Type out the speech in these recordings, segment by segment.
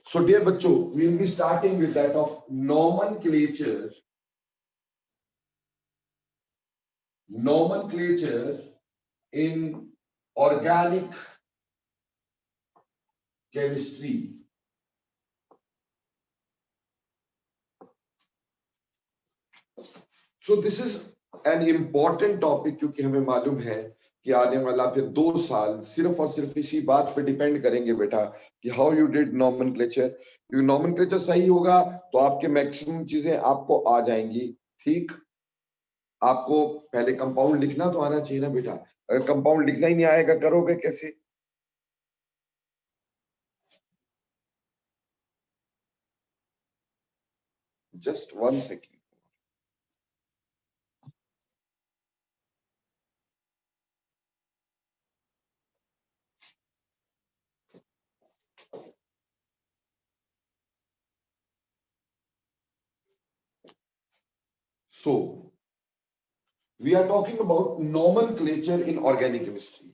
So dear बच्चों, we will be starting with that of nomenclature in organic chemistry. So this is an important topic क्योंकि हमें मालूम है कि आने वाला फिर 2 साल सिर्फ और सिर्फ इसी बात पे डिपेंड करेंगे बेटा कि हाउ यू डिड नॉमेनक्लेचर। क्योंकि नॉमेनक्लेचर सही होगा तो आपके मैक्सिमम चीजें आपको आ जाएंगी। ठीक, आपको पहले कंपाउंड लिखना तो आना चाहिए ना बेटा। अगर कंपाउंड लिखना ही नहीं आएगा करोगे कैसे? Just 1 second. So we are talking about nomenclature in organic chemistry.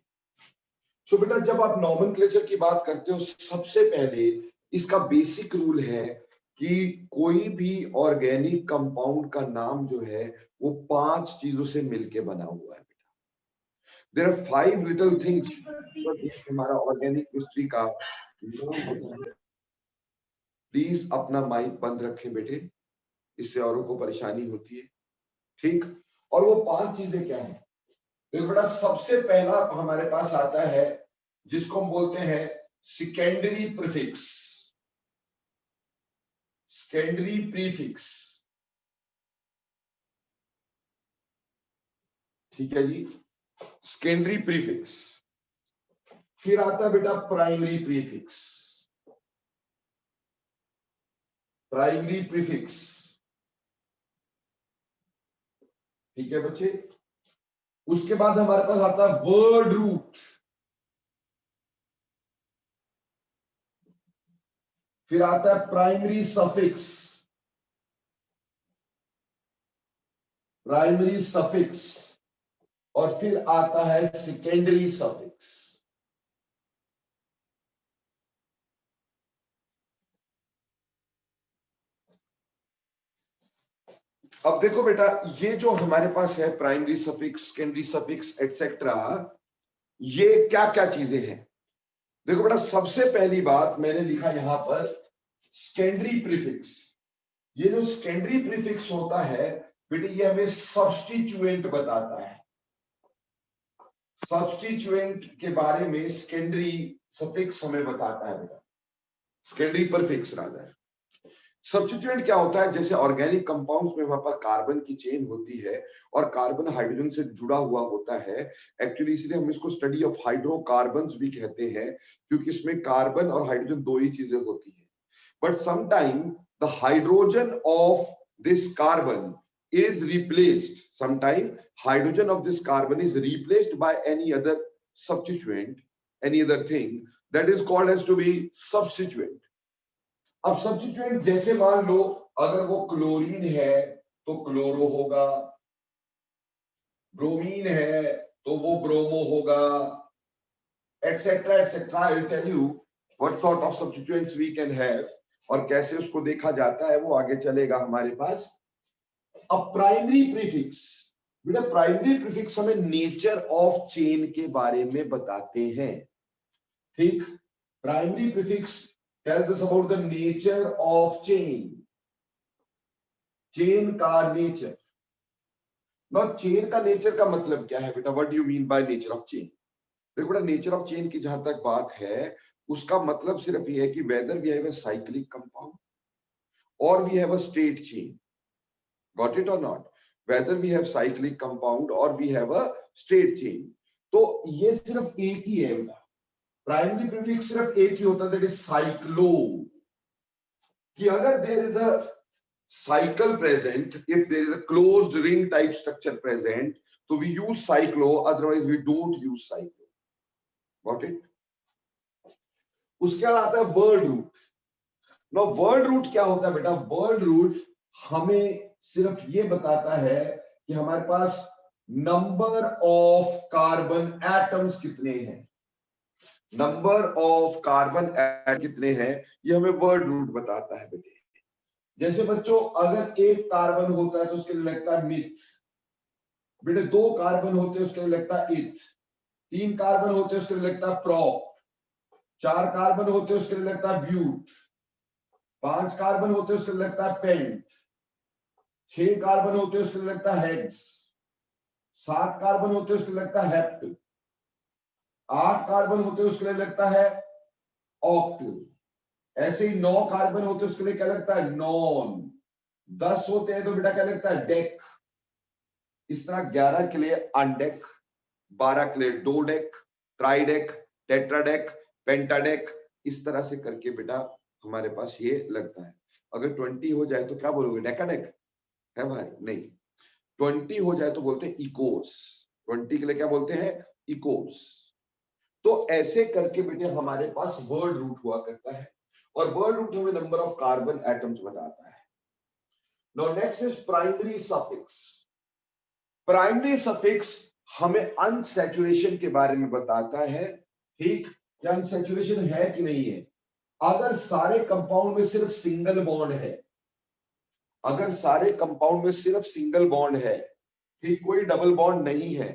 So बेटा जब आप नॉमेनक्लेचर की बात करते हो सबसे पहले इसका बेसिक रूल है कि कोई भी ऑर्गेनिक कंपाउंड का नाम जो है वो 5 चीजों से मिलके बना हुआ है बेटा। देयर आर 5 लिटिल थिंग्स हमारा ऑर्गेनिक केमिस्ट्री का नाम होता है। प्लीज अपना माइक बंद रखें बेटे, इससे औरों को परेशानी होती है। ठीक, और वो 5 चीजें क्या है? देखो बेटा सबसे पहला हमारे पास आता है जिसको हम बोलते हैं सेकेंडरी प्रीफिक्स। सेकेंडरी प्रीफिक्स, ठीक है जी, सेकेंडरी प्रीफिक्स। फिर आता है बेटा प्राइमरी प्रीफिक्स। प्राइमरी प्रीफिक्स, ठीक है बच्चे। उसके बाद हमारे पास आता है वर्ड रूट। फिर आता है प्राइमरी सफिक्स। प्राइमरी सफिक्स, और फिर आता है सेकेंडरी सफिक्स। अब देखो बेटा ये जो हमारे पास है primary suffix, secondary suffix etcetera, ये क्या क्या चीजें हैं? देखो बेटा सबसे पहली बात मैंने लिखा यहां पर सेकेंडरी प्रीफिक्स। ये जो सेकेंडरी प्रीफिक्स होता है बेटे ये हमें सब्स्टिट्यूएंट बताता है। सब्स्टिट्यूएंट के बारे में सेकेंडरी सफिक्स हमें बताता है बेटा, सेकेंडरी प्रीफिक्स रादर। सब्स्टिट्यूएंट क्या होता है? जैसे ऑर्गेनिक कंपाउंड्स में हमारे पास कार्बन की चेन होती है और कार्बन हाइड्रोजन से जुड़ा हुआ होता है। एक्चुअली इसलिए हम इसको स्टडी ऑफ हाइड्रोकार्बन्स भी कहते हैं क्योंकि इसमें कार्बन और हाइड्रोजन 2 ही चीजें होती है। But sometime the hydrogen of this carbon is replaced, sometime hydrogen of this carbon is replaced by any other substituent, any other thing that is called as to be substituent. अब substituent जैसे मान लो अगर वो chlorine है तो chloro होगा, bromine है तो वो ब्रोमो होगा, etcetera etcetera. I will tell you what sort of substituents we can have और कैसे उसको देखा जाता है, वो आगे चलेगा हमारे पास। अब प्राइमरी प्रीफिक्स, बेटा प्राइमरी प्रीफिक्स हमें नेचर ऑफ चेन के बारे में बताते हैं। ठीक, primary prefix tells us about the nature of chain, chain का नेचर। now चेन का नेचर का मतलब क्या है बेटा? What do you mean by nature of chain? देखो बेटा नेचर ऑफ चेन की जहां तक बात है उसका मतलब सिर्फ ये है कि whether we have a cyclic compound और we have a straight chain. Got it और not? Whether we have cyclic compound और we have a straight chain, तो ये सिर्फ एक ही है बेटा। प्राइमरी प्रीफिक्स सिर्फ एक ही होता है, दैट इज साइक्लो। कि अगर there is a cycle present, if there is a closed ring type structure present, so we use cyclo, otherwise we don't use cyclo. Got it? उसके बाद आता है word root. now word root क्या होता है बेटा? वर्ड रूट हमें सिर्फ ये बताता है कि हमारे पास नंबर ऑफ कार्बन एटम्स कितने हैं। नंबर ऑफ कार्बन एटम कितने हैं ये हमें वर्ड रूट बताता है बेटे। जैसे बच्चों अगर एक कार्बन होता है तो उसके लिए लगता है मिथ, बेटे दो कार्बन होते हैं उसके लिए लगता है इथ, तीन कार्बन होते हैं उसके लिए लगता है प्रॉप, चार कार्बन होते हैं उसके लिए लगता है ब्यूट, पांच कार्बन होते हैं उसके लिए लगता है पेंट, छह कार्बन होते हैं उसके लिए लगता है हेक्स, सात कार्बन होते हैं उसके लिए लगता है हेप्ट, आठ कार्बन होते हैं उसके लिए लगता है ऑक्ट, ऐसे ही 9 कार्बन होते हैं उसके लिए क्या लगता है नॉन, 10 होते हैं तो बेटा क्या लगता है डेक, इस तरह 11 के लिए अनडेक, 12 के लिए डोडेक, ट्राइडेक, टेट्राडेक, पेंटाडेक, इस तरह से करके बेटा हमारे पास ये लगता है। अगर 20 हो जाए तो क्या बोलोगे डेकाडेक है भाई? नहीं, 20 हो जाए तो बोलते हैं इकोस, 20 के लिए क्या बोलते हैं इकोस। तो ऐसे करके बेटे हमारे पास वर्ड रूट हुआ करता है और वर्ड रूट हमें नंबर ऑफ कार्बन एटम्स बताता है। Now next is primary suffix. Primary suffix हमें अनसैचुरेशन के बारे में बताता है, ठीक, क्या अनसैचुरेशन है कि नहीं है। अगर सारे कंपाउंड में सिर्फ सिंगल बॉन्ड है, अगर सारे कंपाउंड में सिर्फ सिंगल बॉन्ड है, ठीक, कोई डबल बॉन्ड नहीं है,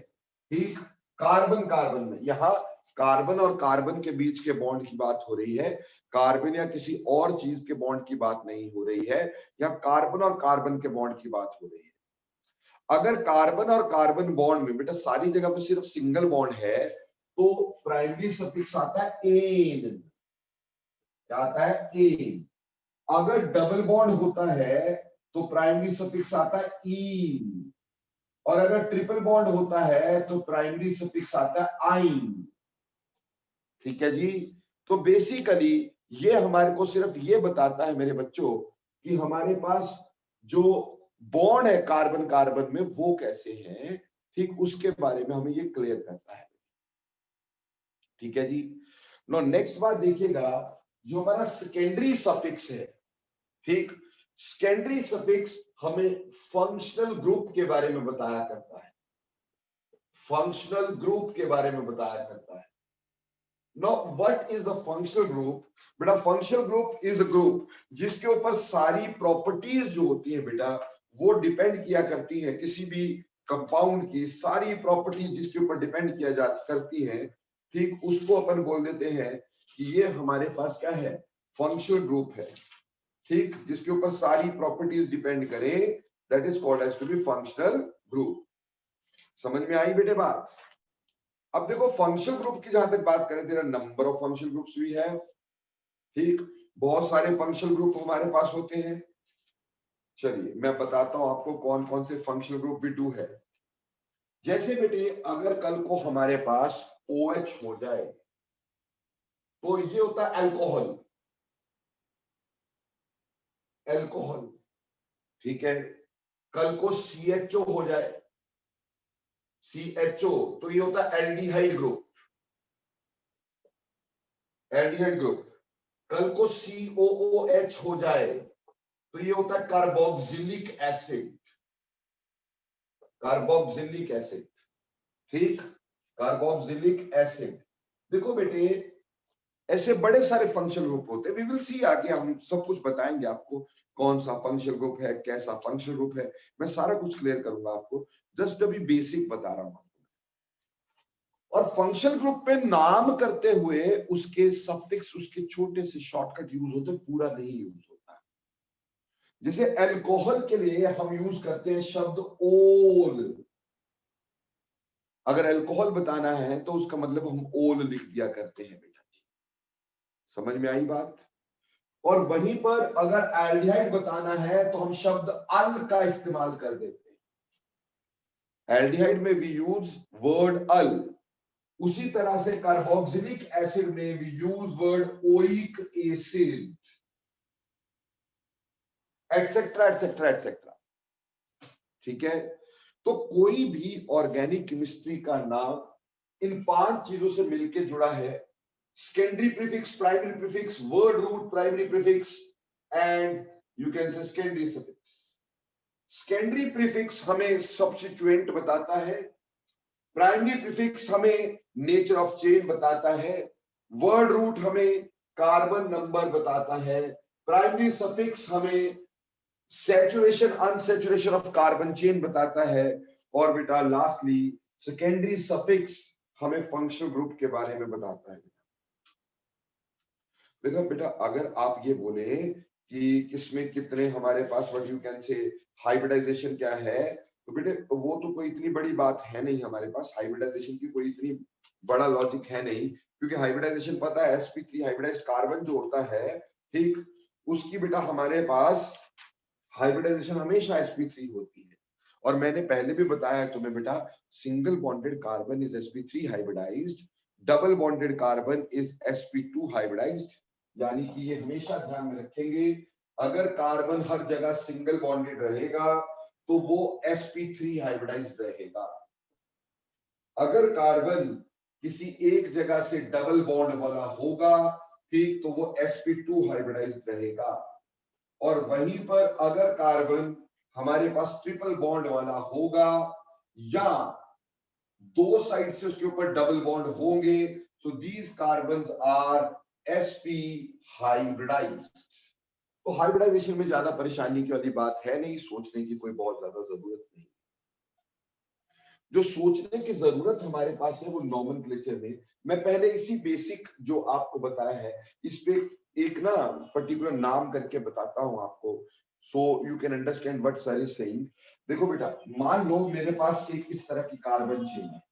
ठीक, कार्बन कार्बन में, यहां कार्बन और कार्बन के बीच के बॉन्ड की बात हो रही है, कार्बन या किसी और चीज के बॉन्ड की बात नहीं हो रही है, या कार्बन और कार्बन के बॉन्ड की बात हो रही है। अगर कार्बन और कार्बन बॉन्ड में बेटा सारी जगह पे सिर्फ सिंगल बॉन्ड है तो प्राइमरी सफिक्स आता है एन, क्या आता है एन। अगर डबल बॉन्ड होता है तो प्राइमरी सफिक्स आता है ईन, और अगर ट्रिपल बॉन्ड होता है तो प्राइमरी सफिक्स आता है आइन। ठीक है जी। तो बेसिकली ये हमारे को सिर्फ ये बताता है मेरे बच्चों कि हमारे पास जो बॉन्ड है कार्बन कार्बन में वो कैसे हैं, ठीक, उसके बारे में हमें ये क्लियर करता है। ठीक है जी। नो नेक्स्ट बात देखिएगा, जो हमारा सेकेंडरी सफिक्स है, ठीक, सेकेंडरी सफिक्स हमें फंक्शनल ग्रुप के बारे में बताया करता है, फंक्शनल ग्रुप के बारे में बताया करता है। Now, what is the functional group? बेटा functional group is a group जिसके ऊपर सारी प्रॉपर्टीज जो होती है बेटा वो डिपेंड किया करती है, किसी भी कंपाउंड की सारी प्रॉपर्टीज जिसके ऊपर डिपेंड किया जा करती है, ठीक, उसको अपन बोल देते हैं कि ये हमारे पास क्या है, फंक्शनल ग्रुप है, ठीक, जिसके ऊपर सारी प्रॉपर्टीज डिपेंड करें, that is called as to be functional group. समझ में आई बेटे बात? अब देखो फंक्शनल ग्रुप की जहां तक बात करें, तेरा नंबर ऑफ फंक्शनल ग्रुप्स भी है, ठीक, बहुत सारे फंक्शनल ग्रुप हमारे पास होते हैं। चलिए मैं बताता हूं आपको कौन कौन से फंक्शनल ग्रुप भी टू है। जैसे बेटे अगर कल को हमारे पास OH हो जाए तो ये होता है अल्कोहल, अल्कोहल, ठीक है। कल को CHO हो जाए, CHO, तो ये होता है एल्डिहाइड ग्रुप, एल्डिहाइड ग्रुप। कल को COOH हो जाए तो ये होता है कार्बोक्सिलिक एसिड, कार्बोक्सिलिक एसिड, ठीक, कार्बोक्सिलिक एसिड। देखो बेटे ऐसे बड़े सारे फंक्शनल ग्रुप होते हैं, वी विल सी, आगे हम सब कुछ बताएंगे आपको कौन सा फंक्शनल ग्रुप है, कैसा फंक्शनल ग्रुप है, मैं सारा कुछ क्लियर करूंगा आपको, जस्ट अभी बेसिक बता रहा हूं। और फंक्शनल ग्रुप पे नाम करते हुए उसके सफिक्स, उसके छोटे से शॉर्टकट यूज होते, पूरा नहीं यूज होता। जैसे अल्कोहल के लिए हम यूज करते हैं शब्द ओल, अगर अल्कोहल बताना है तो उसका मतलब हम ओल लिख दिया करते हैं बेटा जी। समझ में आई बात? और वहीं पर अगर एल्डिहाइड बताना है तो हम शब्द अल का इस्तेमाल कर देते हैं, एल्डिहाइड में वी यूज वर्ड अल। उसी तरह से कार्बोक्सिलिक एसिड में we use word oic acid, etcetera etcetera etcetera. ठीक है। तो कोई भी ऑर्गेनिक केमिस्ट्री का नाम इन 5 चीजों से मिलकर जुड़ा है, secondary prefix, primary prefix, word root, primary prefix, and you can say secondary suffix. Secondary prefix हमें सब्स्टिट्यूएंट बताता है, प्राइमरी प्रीफिक्स हमें नेचर ऑफ चेन बताता है, वर्ड रूट हमें कार्बन नंबर बताता है, प्राइमरी सफिक्स हमें saturation unsaturation of carbon chain बताता है, और बेटा लास्टली सेकेंडरी सफिक्स हमें फंक्शनल ग्रुप के बारे में बताता है। देखो बेटा, अगर आप ये बोले कि किसमें कितने हमारे पास what you can say hybridization क्या है, तो बेटे वो तो कोई इतनी बड़ी बात है नहीं हमारे पास, हाइब्रिडाइजेशन की कोई इतनी बड़ा लॉजिक है नहीं, क्योंकि हाइब्रिडाइजेशन पता है sp3 हाइब्रिडाइज्ड कार्बन जो होता है, ठीक, उसकी बेटा हमारे पास हाइब्रिडाइजेशन हमेशा sp3 होती है। और मैंने पहले भी बताया तुम्हें बेटा, single bonded carbon is sp3 hybridised, double bonded carbon is sp2 hybridised. यानी कि ये हमेशा ध्यान में रखेंगे, अगर कार्बन हर जगह सिंगल बॉन्डेड रहेगा तो वो sp3 हाइब्रिडाइज्ड रहेगा। अगर कार्बन किसी एक जगह से डबल बॉन्ड वाला होगा, ठीक, तो वो sp2 हाइब्रिडाइज्ड रहेगा। और वहीं पर अगर कार्बन हमारे पास ट्रिपल बॉन्ड वाला होगा या दो साइड से उसके ऊपर डबल बॉन्ड होंगे, so these carbons are sp hybridised. तो हाइब्रिडाइजेशन में ज्यादा परेशानी की वाली बात है नहीं, सोचने की कोई बहुत ज्यादा जरूरत नहीं। जो सोचने की जरूरत हमारे पास है वो नॉमेनक्लेचर में, मैं पहले इसी बेसिक जो आपको बताया है इस पे एक ना पर्टिकुलर नाम करके बताता हूं आपको, so you can understand what sir is saying. देखो बेटा, मान लो मेरे पास एक इस तरह की कार्बन चेन है,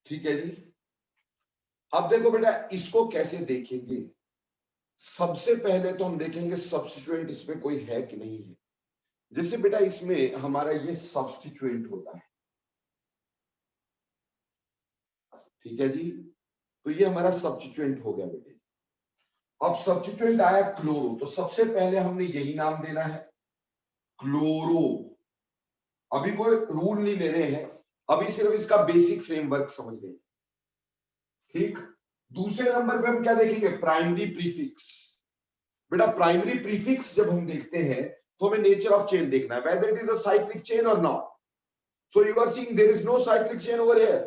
ठीक है जी। अब देखो बेटा, इसको कैसे देखेंगे, सबसे पहले तो हम देखेंगे सब्स्टिट्यूएंट इसमें कोई है कि नहीं है। जैसे बेटा इसमें हमारा ये सब्स्टिट्यूएंट होता है, ठीक है जी, तो ये हमारा सब्स्टिट्यूएंट हो गया बेटे। अब सब्स्टिट्यूएंट आया क्लोरो, तो सबसे पहले हमने यही नाम देना है, क्लोरो। अभी कोई रूल नहीं ले रहे हैं, अभी सिर्फ इसका बेसिक फ्रेमवर्क समझ गए, ठीक। दूसरे नंबर पे हम क्या देखेंगे, प्राइमरी प्रीफिक्स। बेटा प्राइमरी प्रीफिक्स जब हम देखते हैं तो हमें नेचर ऑफ चेन देखना है, whether it is a cyclic chain और not. So you are seeing there is no cyclic chain over here,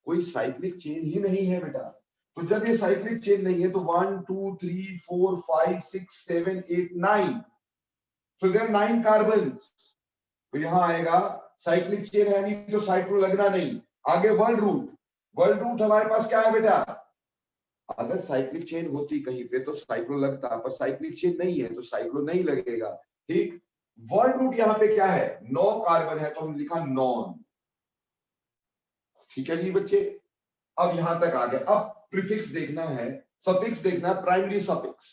कोई साइक्लिक चेन ही नहीं है बेटा। तो जब ये साइक्लिक चेन नहीं है तो 1 2 3 4 5 6 7 8 9, सो देयर 9 कार्बन्स। तो यहां आएगा साइक्लिक चेन है नहीं तो साइक्लो लगना नहीं। आगे वर्ल्ड रूट, वर्ल्ड रूट हमारे पास क्या है बेटा, अगर साइक्लिक चेन होती कहीं पे तो साइक्लो लगता, पर साइक्लिक चेन नहीं है तो साइक्लो नहीं लगेगा, ठीक। वर्ल्ड रूट यहाँ पे क्या है, 9 कार्बन है तो हम लिखा नॉन, ठीक है जी बच्चे। अब यहां तक आ गए, अब प्रीफिक्स देखना है, सफिक्स देखना है, प्राइमरी सफिक्स।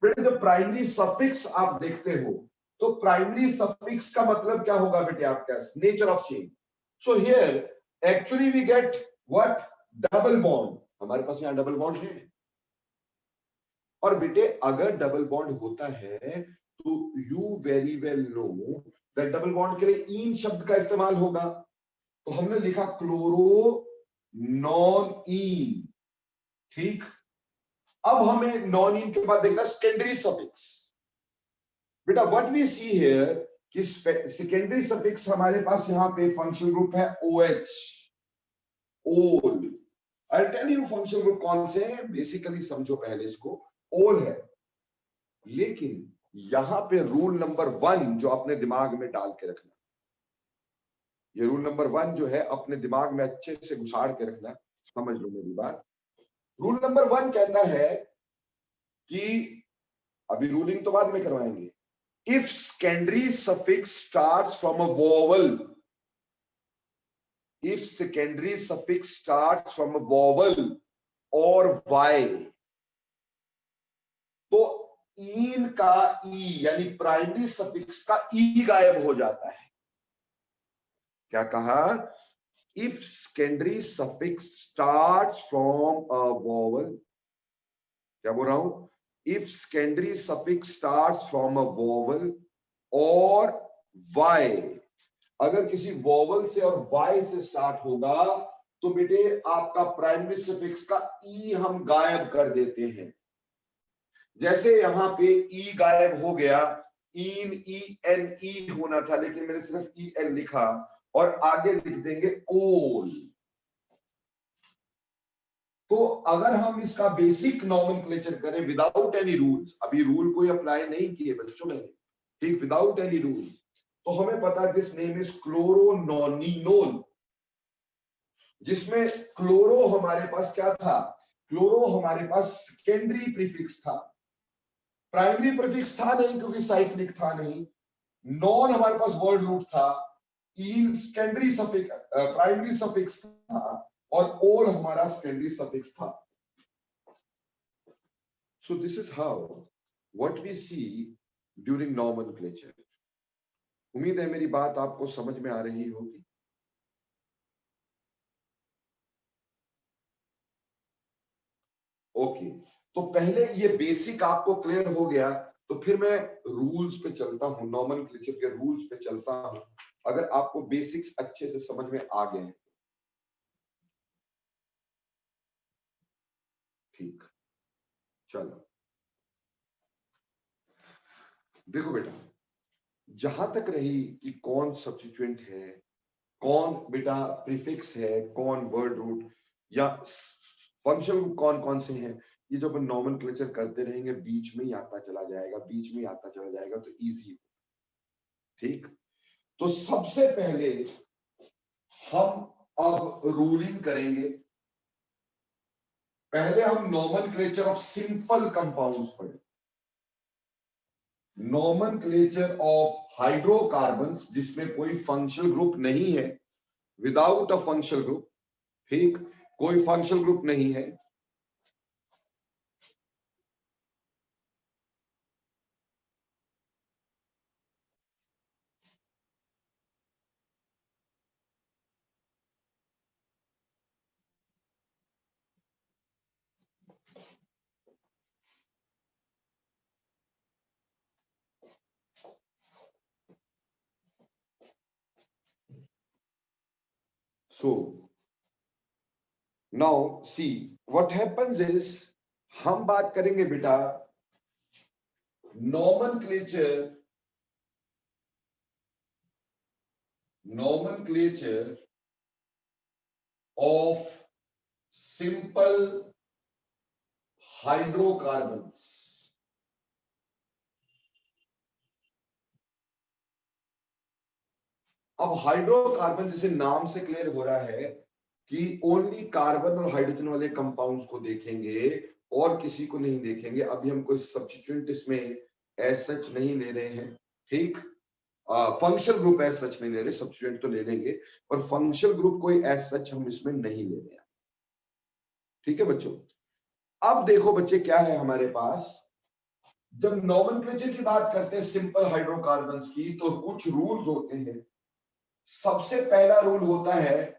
बेटे जब प्राइमरी सफिक्स आप देखते हो तो प्राइमरी सफिक्स का मतलब क्या होगा बेटे आपके पास, nature of chain. So here actually we get what, double bond. हमारे पास यहां डबल बॉन्ड है, और बेटे अगर डबल बॉन्ड होता है तो you very well know that double bond के लिए इन शब्द का इस्तेमाल होगा। तो हमने लिखा क्लोरो नॉन इन, ठीक। अब हमें नॉन इन के बाद देखना सेकेंडरी सफिक्स। बेटा व्हाट वी सी हियर कि सेकेंडरी सफिक्स हमारे पास यहां पे फंक्शनल ग्रुप है OH, ol. I tell you functional group कौन से हैं, बेसिकली समझो पहले इसको, ओल है। लेकिन यहां पे रूल नंबर 1 जो अपने दिमाग में डाल के रखना, ये रूल नंबर 1 जो है अपने दिमाग में अच्छे से घुसाड़ के रखना, समझ लो मेरी बात। रूल नंबर 1 कहता है कि, अभी रूलिंग तो बाद में करवाएंगे, if secondary suffix starts from a vowel, if secondary suffix starts from a vowel or y, तो इन का ई यानी प्राइमरी सफिक्स का ई गायब हो जाता है। क्या कहा, if secondary suffix starts from a vowel, क्या बोल रहा हूं, if secondary suffix starts from a vowel और वाई, अगर किसी वोवल से और वाई से स्टार्ट होगा तो बेटे आपका प्राइमरी सफिक्स का ई हम गायब कर देते हैं। जैसे यहां पे ई गायब हो गया, इन ई एन ई होना था, लेकिन मैंने सिर्फ ई एन लिखा और आगे लिख देंगे ओल। तो अगर हम इसका बेसिक नॉमेनक्लेचर करें विदाउट एनी रूल्स, अभी रूल कोई अप्लाई नहीं किए बच्चों मैंने, ठीक, विदाउट एनी रूल, तो हमें पता है दिस नेम इज क्लोरोनोनिनोल, जिसमें क्लोरो हमारे पास क्या था, क्लोरो हमारे पास सेकेंडरी प्रीफिक्स था, प्राइमरी प्रीफिक्स था नहीं क्योंकि साइक्लिक था नहीं, नॉन हमारे पास वर्ड रूट था, in secondary suffix primary suffix था और ओल हमारा सेकेंडरी सफिक्स था। So this is how what we see during nomenclature. उम्मीद है मेरी बात आपको समझ में आ रही होगी। ओके, तो पहले ये बेसिक आपको क्लियर हो गया, तो फिर मैं रूल्स पे चलता हूं, नॉमेनक्लेचर के रूल्स पे चलता हूं। अगर आपको बेसिक्स अच्छे से समझ में आ गए हैं, ठीक, चलो देखो बेटा, जहां तक रही कि कौन सब्स्टिट्यूएंट है, कौन बेटा प्रीफिक्स है, कौन वर्ड रूट या फंक्शन ग्रुप कौन कौन से हैं, ये जो अपन नॉमेनक्लेचर करते रहेंगे बीच में ही आता चला जाएगा, बीच में ही आता चला जाएगा, तो इजी, ठीक। तो सबसे पहले हम अब रूलिंग करेंगे। पहले हम नॉमेनक्लेचर ऑफ सिंपल कंपाउंड्स पढ़े, नॉमेनक्लेचर ऑफ हाइड्रोकार्बन्स जिसमें कोई फंक्शनल ग्रुप नहीं है, विदाउट अ फंक्शनल ग्रुप, ठीक, कोई फंक्शनल ग्रुप नहीं है। So now see what happens is, हम बात करेंगे बेटा नॉमेनक्लेचर ऑफ सिंपल हाइड्रोकार्बन्स। अब हाइड्रोकार्बन जैसे नाम से क्लियर हो रहा है कि ओनली कार्बन और हाइड्रोजन वाले कंपाउंड्स को देखेंगे और किसी को नहीं देखेंगे। अभी हम कोई सब्स्टिट्यूएंट इसमें एज सच नहीं ले रहे हैं, ठीक, फंक्शनल ग्रुप एज सच नहीं ले रहे, सब्स्टिट्यूएंट तो ले लेंगे पर फंक्शनल ग्रुप कोई एज सच हम इसमें नहीं ले रहे हैं, ठीक है बच्चों। अब देखो बच्चे क्या है हमारे पास, जब नॉमेनक्लेचर की बात करते हैं सिंपल हाइड्रोकार्बन्स की, तो कुछ रूल्स होते हैं। सबसे पहला रूल होता है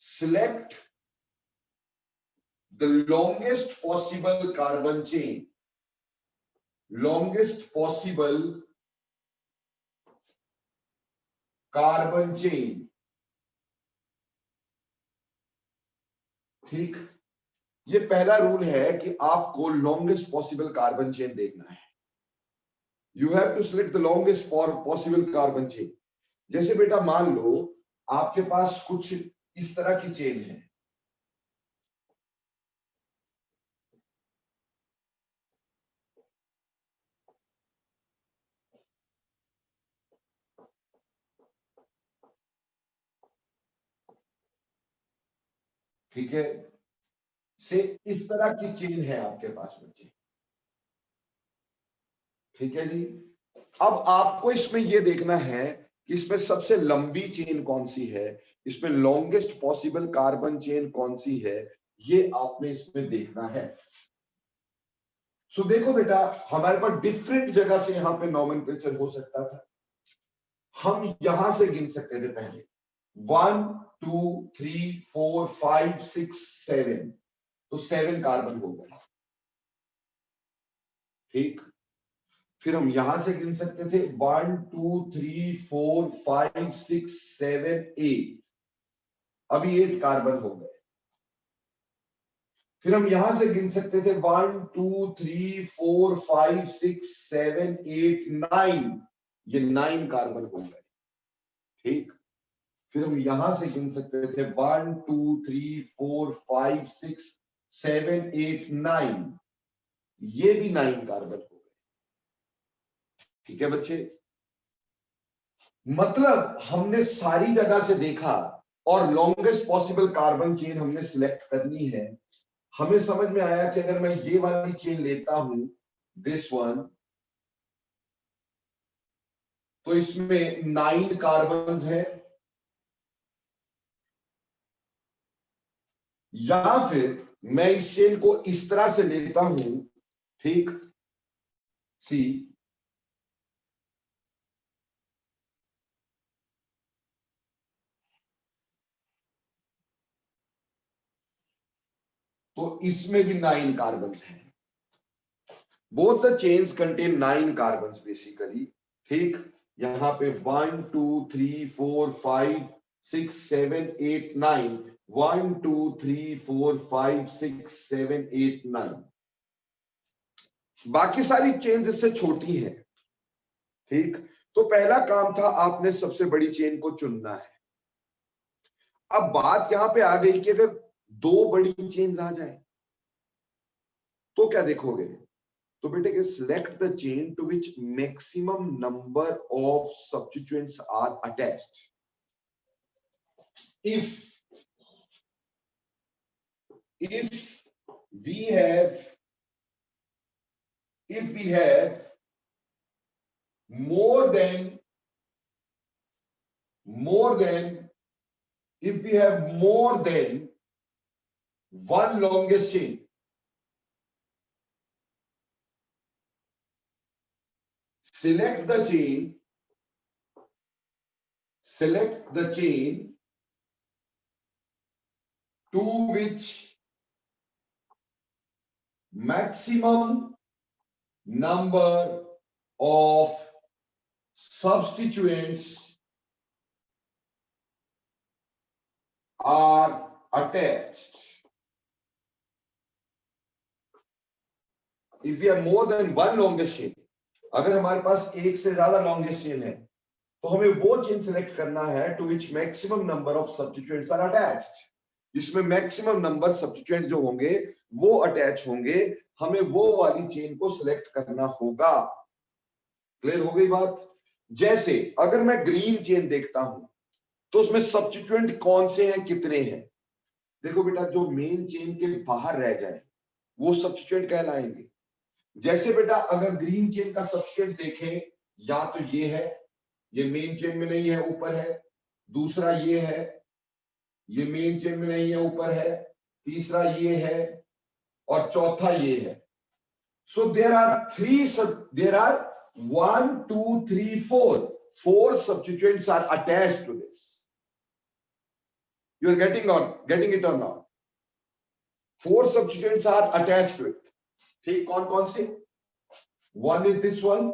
select the longest possible carbon chain, longest possible carbon chain, ठीक, ये पहला रूल है कि आपको लॉन्गेस्ट पॉसिबल कार्बन चेन देखना है। You have to select the longest possible carbon chain. जैसे बेटा मान लो आपके पास कुछ इस तरह की चेन है, ठीक है, से इस तरह की चेन है आपके पास बच्चे, ठीक है जी। अब आपको इसमें यह देखना है कि इसमें सबसे लंबी चेन कौन सी है, इसमें लॉन्गेस्ट पॉसिबल कार्बन चेन कौन सी है, ये आपने इसमें देखना है। सो देखो बेटा हमारे पास डिफरेंट जगह से यहां पे नॉमेनक्लेचर हो सकता था। हम यहां से गिन सकते थे पहले 1 2 3 4 5 6 7, तो 7 कार्बन हो गए, ठीक। फिर हम यहां से गिन सकते थे 1 2 3 4 5 6 7 8, अभी 8 कार्बन हो गए। फिर हम यहां से गिन सकते थे 1 2 3 4 5 6 7 8 9, ये 9 कार्बन हो गए। ठीक, फिर हम यहां से गिन सकते थे 1 2 3 4 5 6 7 8 9, ये भी 9 कार्बन हो गए। ठीक है बच्चे, मतलब हमने सारी जगह से देखा और लॉन्गेस्ट पॉसिबल कार्बन चेन हमने सिलेक्ट करनी है। हमें समझ में आया कि अगर मैं ये वाली चेन लेता हूं, दिस वन, तो इसमें 9 कार्बन है। या फिर मैं इस चेन को इस तरह से लेता हूं, ठीक, सी, तो इसमें भी 9 कार्बन हैं। Both the chains contain 9 carbon basically. ठीक, यहां पे 1 2 3 4 5 6 7 8 9, 1 2 3 4 5 6 7 8 9, बाकी सारी चेन्स इससे छोटी हैं। ठीक, तो पहला काम था आपने सबसे बड़ी चेन को चुनना है। अब बात यहां पे आ गई कि अगर 2 बड़ी चेन्स आ जाए तो क्या देखोगे? तो बेटे के select the chain to which maximum number of substituents are attached. if we have more than if we have more than one longest chain, select the chain to which maximum number of substituents are attached. If we have more than one longest chain, अगर हमारे पास एक से ज्यादा longest chain है तो हमें वो chain select करना है to which maximum number of substituents are attached, जिसमें मैक्सिमम नंबर सब्स्टिट्यूएंट जो होंगे वो अटैच होंगे। हमें वो वाली चेन को सिलेक्ट करना होगा। क्लियर हो गई बात? जैसे अगर मैं ग्रीन चेन देखता हूं तो उसमें सब्स्टिट्यूएंट कौन से हैं, कितने हैं? देखो बेटा, जो मेन चेन के बाहर रह जाए वो सब्स्टिट्यूएंट कहलाएंगे। जैसे बेटा अगर ग्रीन चेन का सब्स्टिट्यूएंट देखें, या तो ये है, ये मेन चेन में नहीं है, ऊपर है। दूसरा ये है, ये मेन चेन में नहीं है, ऊपर है। तीसरा ये है और चौथा ये है। So there are 1 2 3 4 substituents are attached to this. You are getting it or not? 4 substituents are attached to it. ठीक, कौन कौन से? One is this one,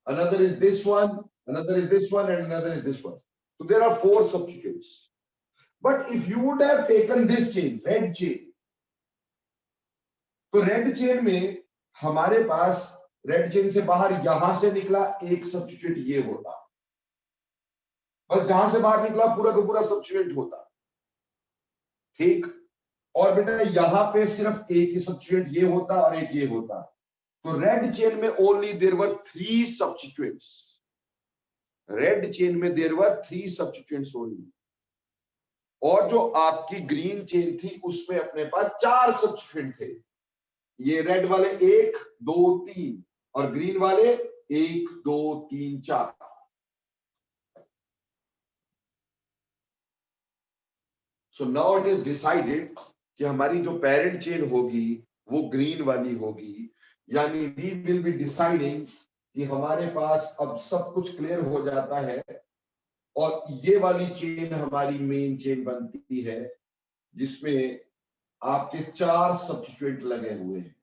another is this one, another is this one, and another is this one. So there are 4 substituents. But if you would have taken this chain, red chain, तो red chain में हमारे पास red chain से बाहर यहां से निकला एक substituent ये होता, बस जहां से बाहर निकला पूरा का पूरा सब्स्टिट्यूएंट होता। ठीक, और बेटा यहां पे सिर्फ एक ही सब्स्टिट्यूएंट ये होता और एक ये होता। तो रेड चेन में only there were 3 substituents. Red chain में देयर वर 3 सब्स्टिट्यूएंट्स ओनली। और जो आपकी ग्रीन चेन थी उसमें अपने पास 4 सब्स्टिट्यूएंट थे। ये रेड वाले 1 2 3 और ग्रीन वाले 1 2 3 4। So now it is decided कि हमारी जो पेरेंट चेन होगी वो ग्रीन वाली होगी। यानी वी विल बी डिसाइडिंग कि हमारे पास अब सब कुछ क्लियर हो जाता है और ये वाली चेन हमारी मेन चेन बनती है जिसमें आपके 4 सब्स्टिट्यूएंट लगे हुए हैं।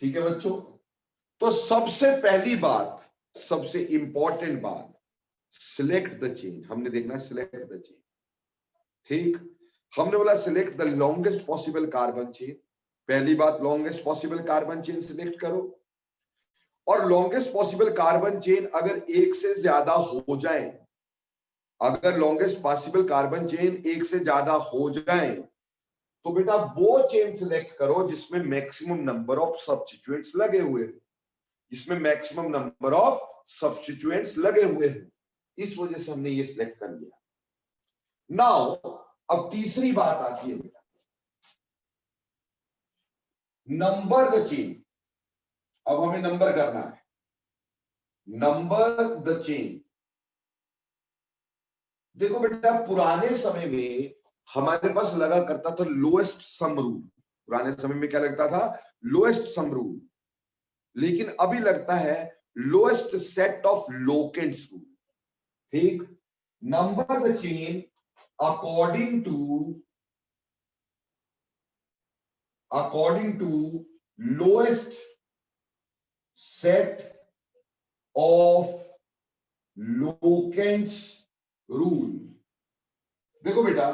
ठीक है बच्चों, तो सबसे पहली बात सबसे इंपॉर्टेंट बात, सिलेक्ट द चेन। हमने देखना सिलेक्ट द चेन, ठीक। हमने बोला select the longest possible carbon chain. पहली बात, longest possible carbon chain select करो। और लॉन्गेस्ट पॉसिबल कार्बन चेन अगर एक से ज्यादा हो जाए, अगर लॉन्गेस्ट पॉसिबल कार्बन चेन एक से ज्यादा हो जाए, तो बेटा वो चेन सिलेक्ट करो जिसमें मैक्सिमम नंबर ऑफ सब्स्टिट्यूएंट्स लगे हुए हैं, जिसमें मैक्सिमम नंबर ऑफ सब्स्टिट्यूएंट्स लगे हुए हैं। इस वजह से हमने ये सिलेक्ट कर लिया। नाउ अब तीसरी बात आती है बेटा, नंबर द चेन। अब हमें नंबर करना है, नंबर द चेन। देखो बेटा, पुराने समय में हमारे पास लगा करता था लोएस्ट सम रूल। पुराने समय में क्या लगता था? Lowest sum rule. लेकिन अभी लगता है lowest set of locants rule, ठीक। Number the chain according to lowest set of locants rule. देखो बेटा,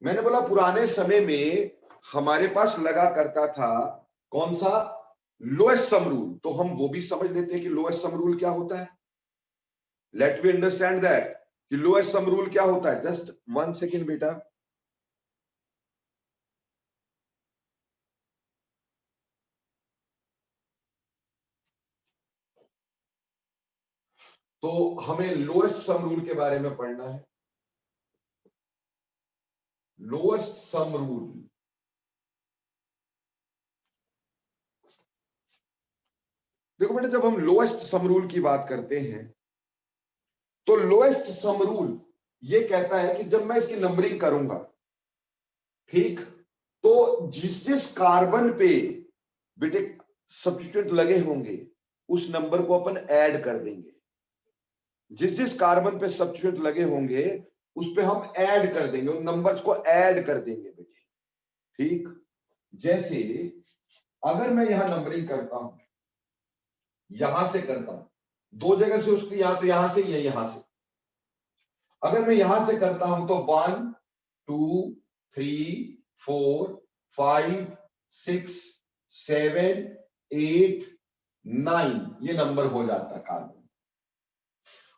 मैंने बोला पुराने समय में हमारे पास लगा करता था कौन सा? Lowest sum rule. तो हम वो भी समझ लेते हैं कि लोएस्ट सम रूल क्या होता है। लेट वी अंडरस्टैंड दैट कि लोएस्ट सम रूल क्या होता है। जस्ट 1 सेकेंड बेटा। तो हमें लोएस्ट सम रूल के बारे में पढ़ना है। लोएस्ट सम रूल, देखो बेटा, जब हम लोएस्ट सम रूल की बात करते हैं तो लोएस्ट सम रूल ये कहता है कि जब मैं इसकी नंबरिंग करूंगा, ठीक, तो जिस जिस कार्बन पे बेटे सब्स्टिट्यूएंट लगे होंगे उस नंबर को अपन ऐड कर देंगे। जिस जिस कार्बन पे सब्स्टिट्यूएंट लगे होंगे उस पे हम ऐड कर देंगे, उन नंबर्स को ऐड कर देंगे बेटे, ठीक। जैसे अगर मैं यहां नंबरिंग करता हूं, यहां से करता हूं, दो जगह से उसकी, या तो यहां से या यहां से। अगर मैं यहां से करता हूं तो 1 2 3 4 5 6 7 8 9 ये नंबर हो जाता कार्बन।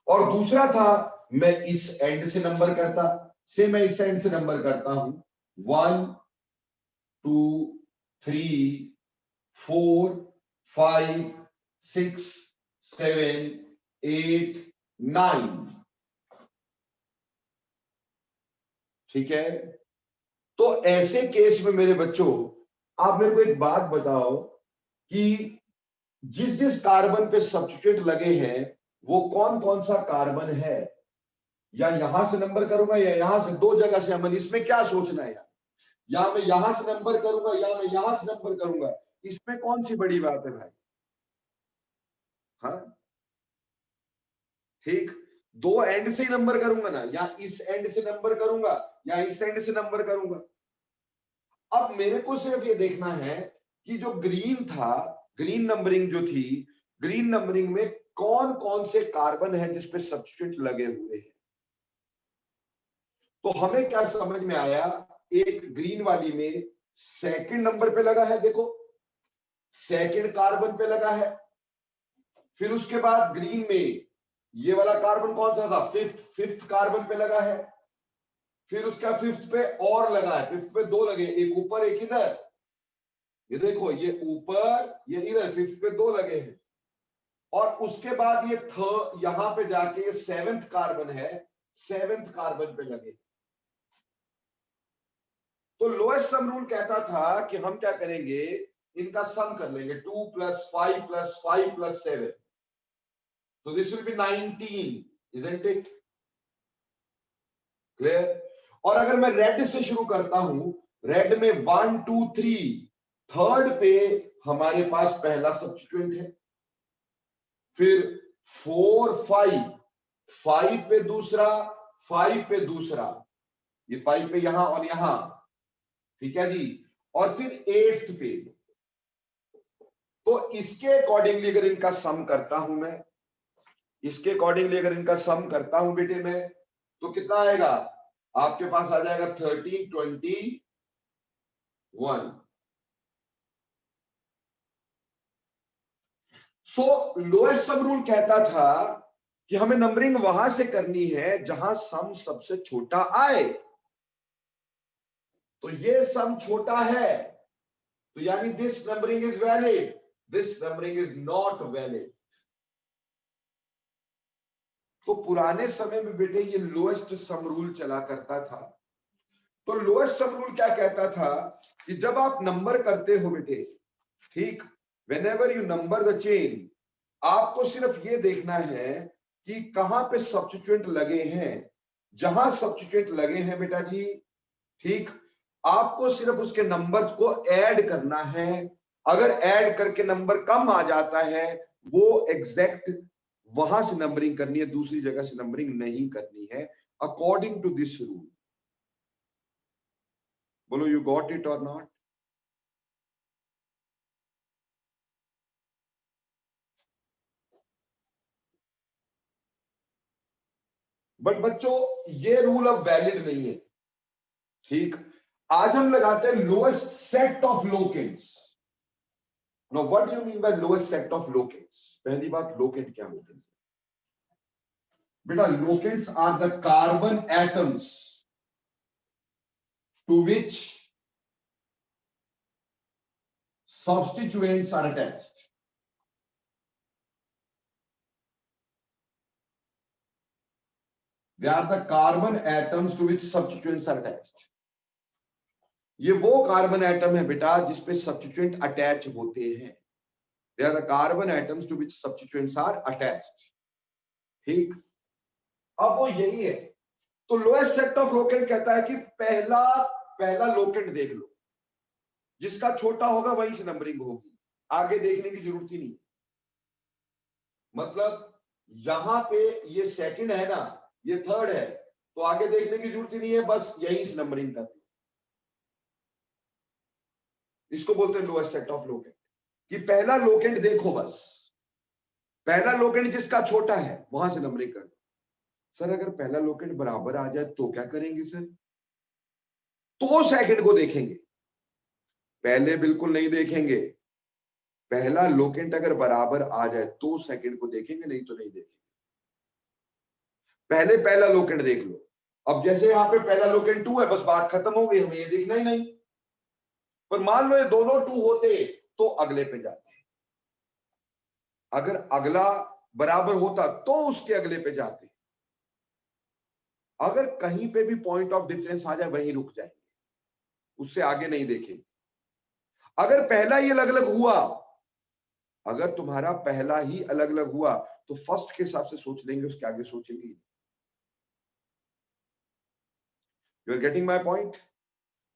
और दूसरा था, मैं इस एंड से नंबर करता, से मैं इस एंड से नंबर करता हूं 1 2 3 4 5 6 7 8 9, ठीक है। तो ऐसे केस में मेरे बच्चों, आप मेरे को एक बात बताओ कि जिस जिस कार्बन पे सब्स्टिट्यूएंट लगे हैं वो कौन कौन सा कार्बन है। या यहां से नंबर करूंगा या यहां से, दो जगह से। अमन, इसमें क्या सोचना है यार? या मैं यहां से नंबर करूंगा या मैं यहां से नंबर करूंगा, इसमें कौन सी बड़ी बात है भाई? हाँ, ठीक। दो एंड से ही नंबर करूंगा ना, या इस एंड से नंबर करूंगा या इस एंड से नंबर करूंगा। अब मेरे को सिर्फ ये देखना है कि जो ग्रीन था, ग्रीन नंबरिंग जो थी, ग्रीन नंबरिंग में कौन कौन से कार्बन है जिसपे सब्स्टिट्यूएंट लगे हुए हैं। तो हमें क्या समझ में आया, एक ग्रीन वाली में सेकंड नंबर पे लगा है, देखो सेकंड कार्बन पे लगा है। फिर उसके बाद ग्रीन में ये वाला कार्बन कौन सा था? फिफ्थ कार्बन पे लगा है। फिर उसका फिफ्थ पे और लगा है, फिफ्थ पे दो लगे, एक ऊपर एक इधर। ये देखो, ये ऊपर ये इधर, फिफ्थ पे दो लगे हैं। और उसके बाद ये यहां पे जाके ये सेवेंथ कार्बन है, सेवेंथ कार्बन पे लगे। तो लोएस्ट सम रूल कहता था कि हम क्या करेंगे, इनका सम कर लेंगे, 2 + 5 + 5 + 7। तो this will be 19, isn't it? Clear? और अगर मैं रेड से शुरू करता हूं, रेड में 1 2 3, थर्ड पे हमारे पास पहला सब्स्टिट्यूएंट है। फिर 4 5, 5 पे दूसरा, 5 पे दूसरा, ये 5 पे यहां और यहां, ठीक है जी। और फिर 8th पे। तो इसके अकॉर्डिंगली अगर इनका सम करता हूं मैं, इसके अकॉर्डिंगली अगर इनका सम करता हूं बेटे मैं, तो कितना आएगा आपके पास? आ जाएगा 1321। सो लोएस्ट सम रूल कहता था कि हमें नंबरिंग वहां से करनी है जहां सम सबसे छोटा आए। तो ये सम छोटा है, तो यानी this numbering is valid, this numbering is not valid. तो पुराने समय में बेटे ये लोएस्ट सम रूल चला करता था। तो लोएस्ट सम रूल क्या कहता था कि जब आप नंबर करते हो बेटे, ठीक, whenever you number the chain, आपको सिर्फ ये देखना है कि कहां पे सब्स्टिट्यूएंट लगे हैं। जहां सब्स्टिट्यूएंट लगे हैं बेटा जी, ठीक, आपको सिर्फ उसके नंबर को ऐड करना है। अगर ऐड करके नंबर कम आ जाता है, वो एग्जैक्ट वहां से नंबरिंग करनी है, दूसरी जगह से नंबरिंग नहीं करनी है, अकॉर्डिंग टू दिस रूल। बोलो, यू गॉट इट और नॉट? बट बच्चों, ये रूल अब वैलिड नहीं है, ठीक। आज हम लगाते हैं lowest set of locants. Now what do you mean by lowest set of locants? पहली बात, लोकेंट क्या होते हैं बेटा? Locants are the carbon atoms to which substituents are attached. They are the carbon atoms to which substituents are attached. ये वो carbon atom है बेटा जिसपे सब्स्टिट्यूएंट अटैच होते हैं। They are the carbon atoms to which substituents are attached. ठीक, अब वो यही है। तो लोएस्ट सेट ऑफ लोकेंट कहता है कि पहला लोकेंट देख लो, जिसका छोटा होगा वहीं से नंबरिंग होगी, आगे देखने की जरूरत ही नहीं। मतलब यहां पे ये सेकंड है ना, ये थर्ड है, तो आगे देखने की जरूरत ही नहीं है, बस यहीं से नंबरिंग कर लो। इसको बोलते हैं लोएस्ट सेट ऑफ लोकेंट, कि पहला लोकेंट देखो, बस पहला लोकेंट जिसका छोटा है वहां से नंबरिंग कर लो। सर अगर पहला लोकेंट बराबर आ जाए तो क्या करेंगे सर? तो सेकंड को देखेंगे, पहले बिल्कुल नहीं देखेंगे। पहला लोकेंट अगर बराबर आ जाए तो सेकंड को देखेंगे, नहीं तो नहीं देखेंगे। पहले पहला लोकेंट देख लो। अब जैसे यहां पे पहला लोकेंट 2 है, बस बात खत्म हो गई, हमें ये देखना ही नहीं। पर मान लो ये दोनों 2 होते तो अगले पे जाते, अगर अगला बराबर होता तो उसके अगले पे जाते। अगर कहीं पे भी पॉइंट ऑफ डिफरेंस आ जाए वहीं रुक जाएंगे, उससे आगे नहीं देखेंगे। अगर पहला ही अलग अलग हुआ, अगर तुम्हारा पहला ही अलग अलग हुआ तो फर्स्ट के हिसाब से सोच लेंगे, उसके आगे सोचेंगे। You are getting my point?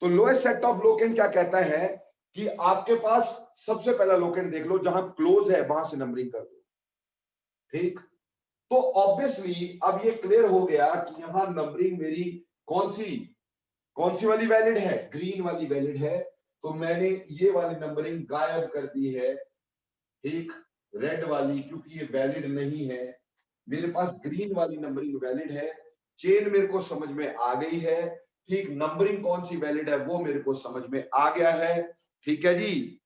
तो लोएस्ट सेट ऑफ लोकेंट क्या कहता है कि आपके पास सबसे पहला लोकेंट देख लो, जहां क्लोज है वहां से नंबरिंग कर दो, ठीक। तो ऑब्वियसली अब ये क्लियर हो गया कि यहां नंबरिंग मेरी कौन सी वाली वैलिड है? ग्रीन वाली वैलिड है। तो मैंने ये वाली नंबरिंग गायब कर दी है, ठीक, रेड वाली, क्योंकि ये वैलिड नहीं है। मेरे पास ग्रीन वाली नंबरिंग वैलिड है। चेन मेरे को समझ में आ गई है, ठीक। नंबरिंग कौन सी वैलिड है वो मेरे को समझ में आ गया है, ठीक है जी।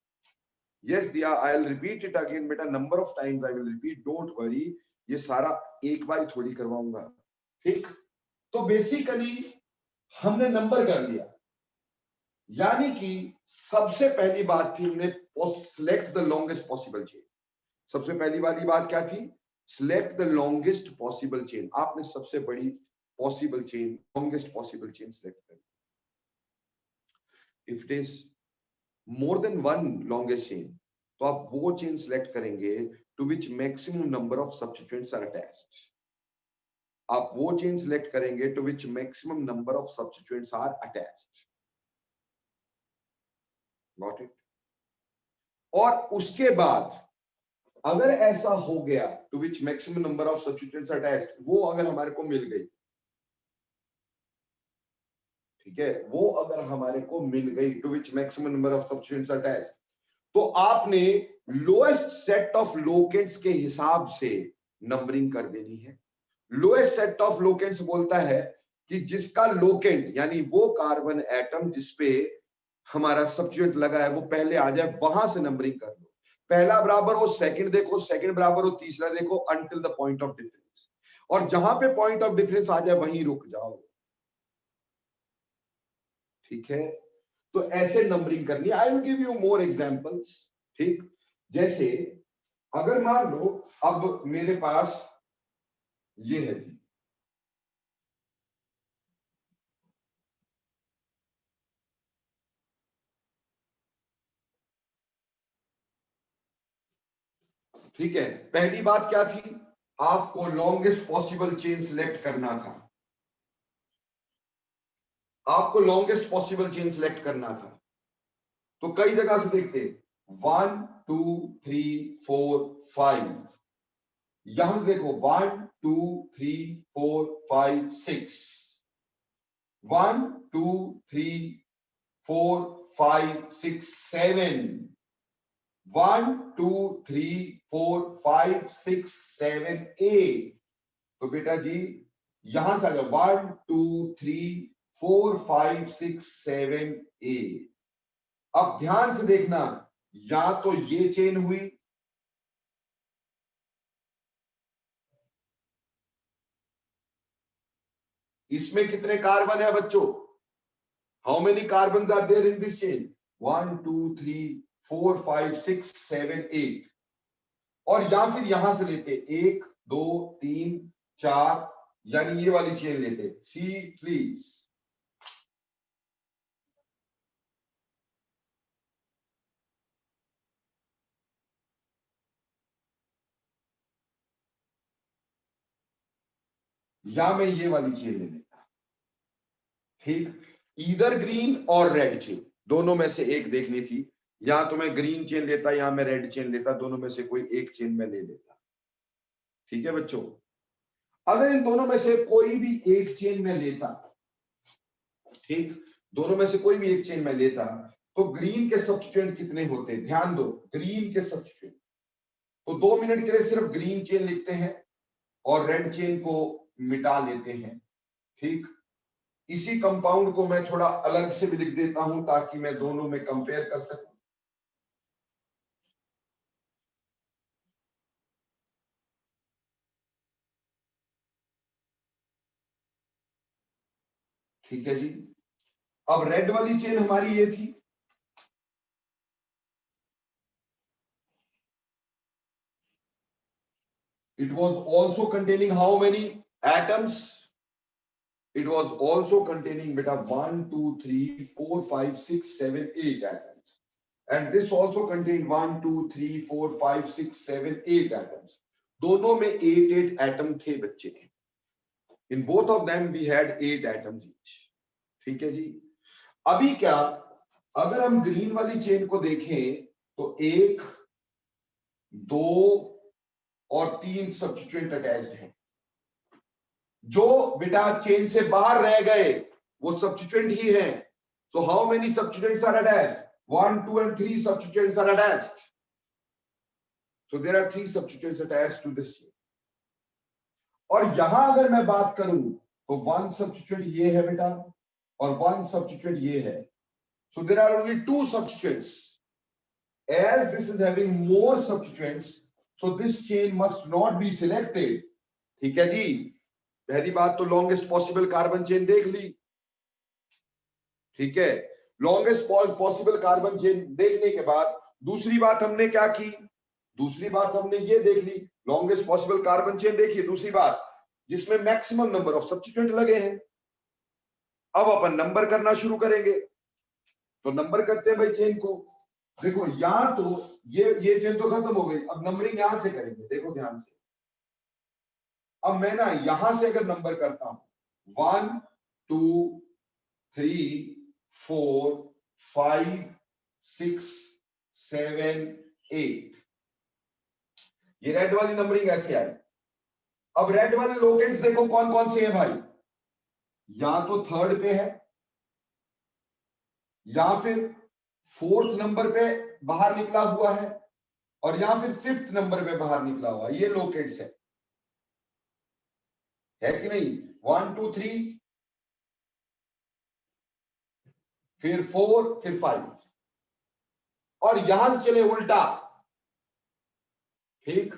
यस दिया, I will repeat it again बेटा, number of times I will repeat, don't worry. ये सारा एक बार थोड़ी करवाऊंगा, ठीक। तो बेसिकली हमने नंबर कर लिया, यानी कि सबसे पहली बात थी हमने select the longest possible chain. सबसे पहली वाली बात क्या थी? Select the longest possible chain. आपने सबसे बड़ी possible chain, longest possible chain select करी। If it is more than one longest chain, तो आप वो चेन सिलेक्ट करेंगे to which maximum number of substituents are attached. आप वो चेन सिलेक्ट करेंगे to which maximum number of substituents are attached. Got it? और उसके बाद अगर ऐसा हो गया to which maximum number of substituents attached, वो अगर हमारे को मिल गई, ठीक है, वो अगर हमारे को मिल गई to which maximum number of substituents attached, तो आपने लोएस्ट सेट ऑफ लोकेंट्स के हिसाब से नंबरिंग कर देनी है। लोएस्ट सेट ऑफ लोकेंट्स बोलता है कि जिसका लोकेंट यानी वो कार्बन एटम जिसपे हमारा सब्स्टिट्यूएंट लगा है वो पहले आ जाए, वहां से नंबरिंग कर लो। पहला बराबर हो सेकंड देखो, सेकंड बराबर हो तीसरा देखो, until the point of difference. और जहां पे पॉइंट ऑफ डिफरेंस आ जाए वहीं रुक जाओ। ठीक है, तो ऐसे नंबरिंग करनी है। I will give you more examples. ठीक, जैसे अगर मान लो अब मेरे पास ये है जी, ठीक है, पहली बात क्या थी, आपको लॉन्गेस्ट पॉसिबल चेन सिलेक्ट करना था। आपको लॉन्गेस्ट पॉसिबल चेन सिलेक्ट करना था। तो कई जगह से देखते 1 2 3 4 5, यहां से देखो 1 2 3 4 5 6, 1 2 3 4 5 6 7, 1 2 3 4 5 6 7 8। तो बेटा जी यहां से आ जाओ 1 2 3 4 5 6 7 8। अब ध्यान से देखना, या तो ये चेन हुई, इसमें कितने कार्बन है बच्चों, how many carbon are there in this chain, 1 2 3 4 5 6 7 8। और या फिर यहां से लेते 1 2 3 4, यानी ये वाली चेन लेते, सी प्लीज। या मैं ये वाली चेन ले लेता, ठीक, इधर ग्रीन और रेड चेन, दोनों में से एक देखनी थी। या तो मैं ग्रीन चेन लेता या मैं रेड चेन लेता, दोनों में से कोई एक चेन मैं ले लेता। ठीक है बच्चों, अगर इन दोनों में से कोई भी एक चेन में लेता, ठीक, दोनों में से कोई भी एक चेन में लेता, तो ग्रीन के सब्स्टिट्यूएंट कितने होते, ध्यान दो, ग्रीन के सब्स्टिट्यूएंट। तो 2 मिनट के लिए सिर्फ ग्रीन चेन लिखते हैं और रेड चेन को मिटा लेते हैं। ठीक, इसी कंपाउंड को मैं थोड़ा अलग से भी लिख देता हूं ताकि मैं दोनों में कंपेयर कर सकूं। ठीक है जी, अब रेड वाली चेन हमारी ये थी, it was also containing how many atoms, it was also containing beta 1 2 3 4 5 6 7 8 atoms, and this also contained 1 2 3 4 5 6 7 8 atoms। दोनों में 8 एटम थे बच्चे, in both of them we had 8 atoms each। ठीक है जी, अभी क्या, अगर हम ग्रीन वाली चेन को देखें तो 1 2 और 3 सब्स्टिट्यूएंट अटैच्ड हैं। जो बेटा चेन से बाहर रह गए वो सब्स्टिट्यूएंट ही हैं। So how many substituents are attached, 1 2 and 3 substituents are attached। So there are 3 substituents attached to this chain। और यहां अगर मैं बात करूं तो 1 substituent ये है बेटा और 1 substituent ये है। So there are only 2 substituents। As this is having more substituents, so this chain must not be selected। ठीक है जी, पहली बात तो लॉन्गेस्ट पॉसिबल कार्बन चेन देख ली। ठीक है, लॉन्गेस्ट पॉसिबल कार्बन चेन देखने के बाद दूसरी बात हमने क्या की, दूसरी बात हमने ये देख ली, लॉन्गेस्ट पॉसिबल कार्बन चेन देखिए, दूसरी बात जिसमें मैक्सिमम नंबर ऑफ सब्स्टिट्यूएंट लगे हैं। अब अपन नंबर करना शुरू करेंगे, तो नंबर करते हैं भाई चेन को। देखो यहां तो ये चेन तो खत्म हो गई, अब नंबरिंग यहां से करेंगे, देखो ध्यान से। अब मैं ना यहां से अगर नंबर करता हूं 1 2 3 4 5 6 7 8, ये रेड वाली नंबरिंग ऐसे आई। अब रेड वाले लोकेट्स देखो कौन कौन से हैं भाई, या तो थर्ड पे है, या फिर फोर्थ नंबर पे बाहर निकला हुआ है, और या फिर फिफ्थ नंबर पे बाहर निकला हुआ है, ये लोकेट्स है। है कि नहीं? 1 2 3, फिर 4, फिर 5, और यहां से चले उल्टा, ठीक?